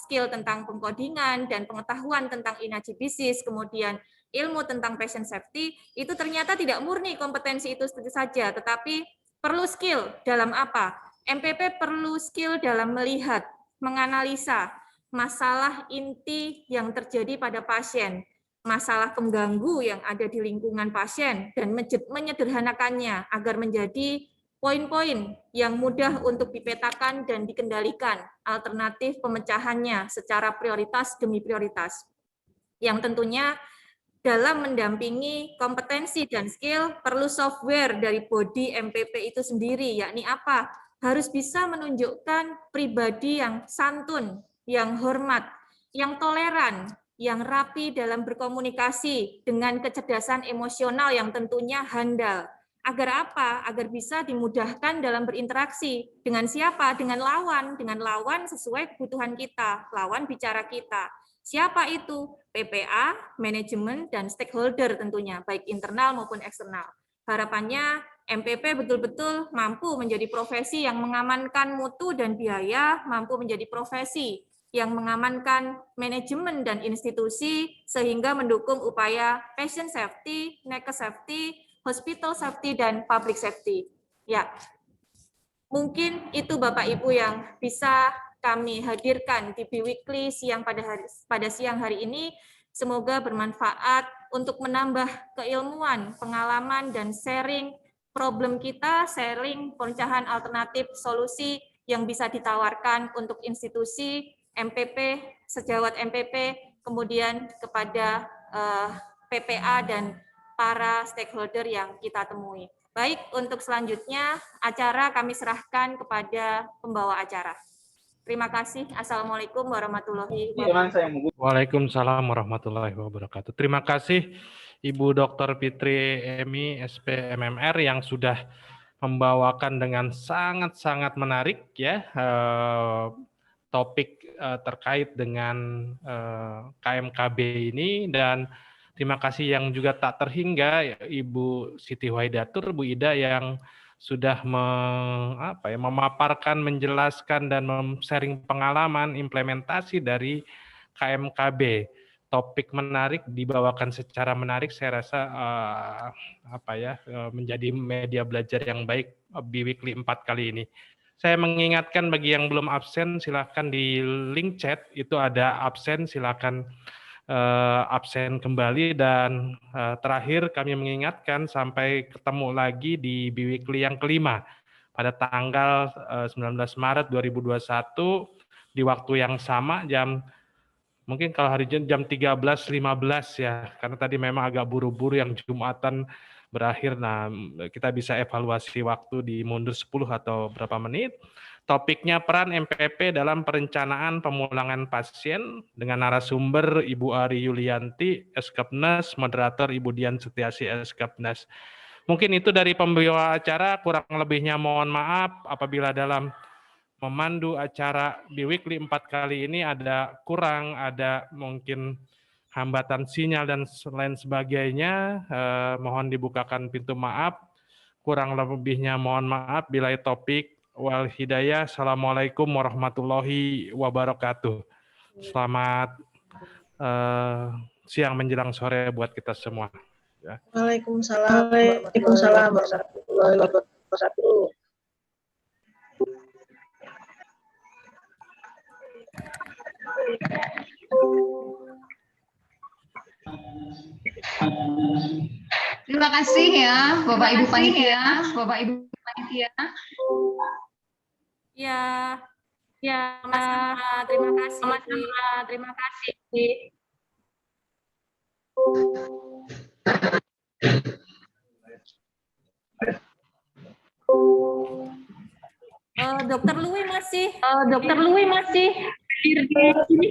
skill tentang pengkodingan dan pengetahuan tentang inagibisis, kemudian ilmu tentang patient safety, itu ternyata tidak murni kompetensi itu saja, tetapi perlu skill dalam apa? MPP perlu skill dalam melihat, menganalisa masalah inti yang terjadi pada pasien, masalah pengganggu yang ada di lingkungan pasien, dan menyederhanakannya agar menjadi poin-poin yang mudah untuk dipetakan dan dikendalikan, alternatif pemecahannya secara prioritas demi prioritas. Yang tentunya dalam mendampingi kompetensi dan skill perlu software dari body MPP itu sendiri, yakni apa? Harus bisa menunjukkan pribadi yang santun, yang hormat, yang toleran, yang rapi dalam berkomunikasi dengan kecerdasan emosional yang tentunya handal. Agar apa? Agar bisa dimudahkan dalam berinteraksi. Dengan siapa? Dengan lawan sesuai kebutuhan kita, lawan bicara kita. Siapa itu? PPA, manajemen, dan stakeholder tentunya, baik internal maupun eksternal. Harapannya MPP betul-betul mampu menjadi profesi yang mengamankan mutu dan biaya, mampu menjadi profesi yang mengamankan manajemen dan institusi, sehingga mendukung upaya patient safety, nakes safety, hospital safety, dan public safety. Ya, mungkin itu Bapak Ibu yang bisa kami hadirkan di Biweekly pada siang hari ini. Semoga bermanfaat untuk menambah keilmuan, pengalaman, dan sharing problem kita, sharing pemecahan alternatif solusi yang bisa ditawarkan untuk institusi MPP, sejawat MPP, kemudian kepada PPA dan para stakeholder yang kita temui. Baik, untuk selanjutnya acara kami serahkan kepada pembawa acara. Terima kasih. Assalamualaikum warahmatullahi wabarakatuh. Waalaikumsalam warahmatullahi wabarakatuh. Terima kasih Ibu Dr. Fitri Emi, SPMMR yang sudah membawakan dengan sangat-sangat menarik ya topik terkait dengan KMKB ini, dan terima kasih yang juga tak terhingga ya, Ibu Siti Wahidatur, Bu Ida yang sudah memaparkan, menjelaskan dan sharing pengalaman implementasi dari KMKB. Topik menarik dibawakan secara menarik, saya rasa menjadi media belajar yang baik Biweekly 4 kali ini. Saya mengingatkan bagi yang belum absen, silakan di link chat itu ada absen, silakan absen kembali, dan terakhir kami mengingatkan sampai ketemu lagi di Biweekly yang kelima pada tanggal 19 Maret 2021 di waktu yang sama mungkin kalau hari jam 13.15 ya, karena tadi memang agak buru-buru yang Jumatan berakhir. Nah, kita bisa evaluasi waktu di mundur 10 atau berapa menit. Topiknya peran MPP dalam perencanaan pemulangan pasien dengan narasumber Ibu Ari Yulianti, Eskepnes, moderator Ibu Dian Setiasi, Eskepnes. Mungkin itu dari pembawa acara, kurang lebihnya mohon maaf apabila dalam memandu acara Biweekly 4 kali ini ada kurang, ada mungkin hambatan sinyal dan lain sebagainya, mohon dibukakan pintu maaf. Kurang lebihnya mohon maaf. Bila topik wal hidayah. Assalamualaikum warahmatullahi wabarakatuh. Selamat siang menjelang sore buat kita semua. Ya. Waalaikumsalam warahmatullahi wabarakatuh. Terima kasih ya, Bapak Ibu Panitia. Ya, sama-sama. Terima kasih. Terima kasih. Dokter Lui masih hadir di sini.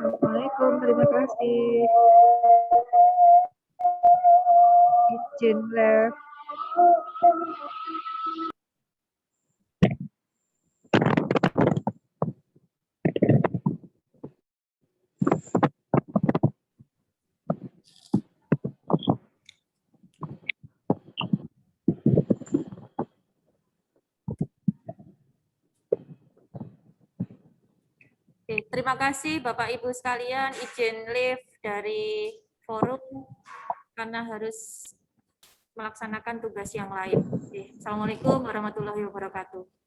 Assalamualaikum, terima kasih. Izin live. Oke, terima kasih Bapak Ibu sekalian, izin live dari forum karena harus melaksanakan tugas yang lain. Oke, Assalamualaikum warahmatullahi wabarakatuh.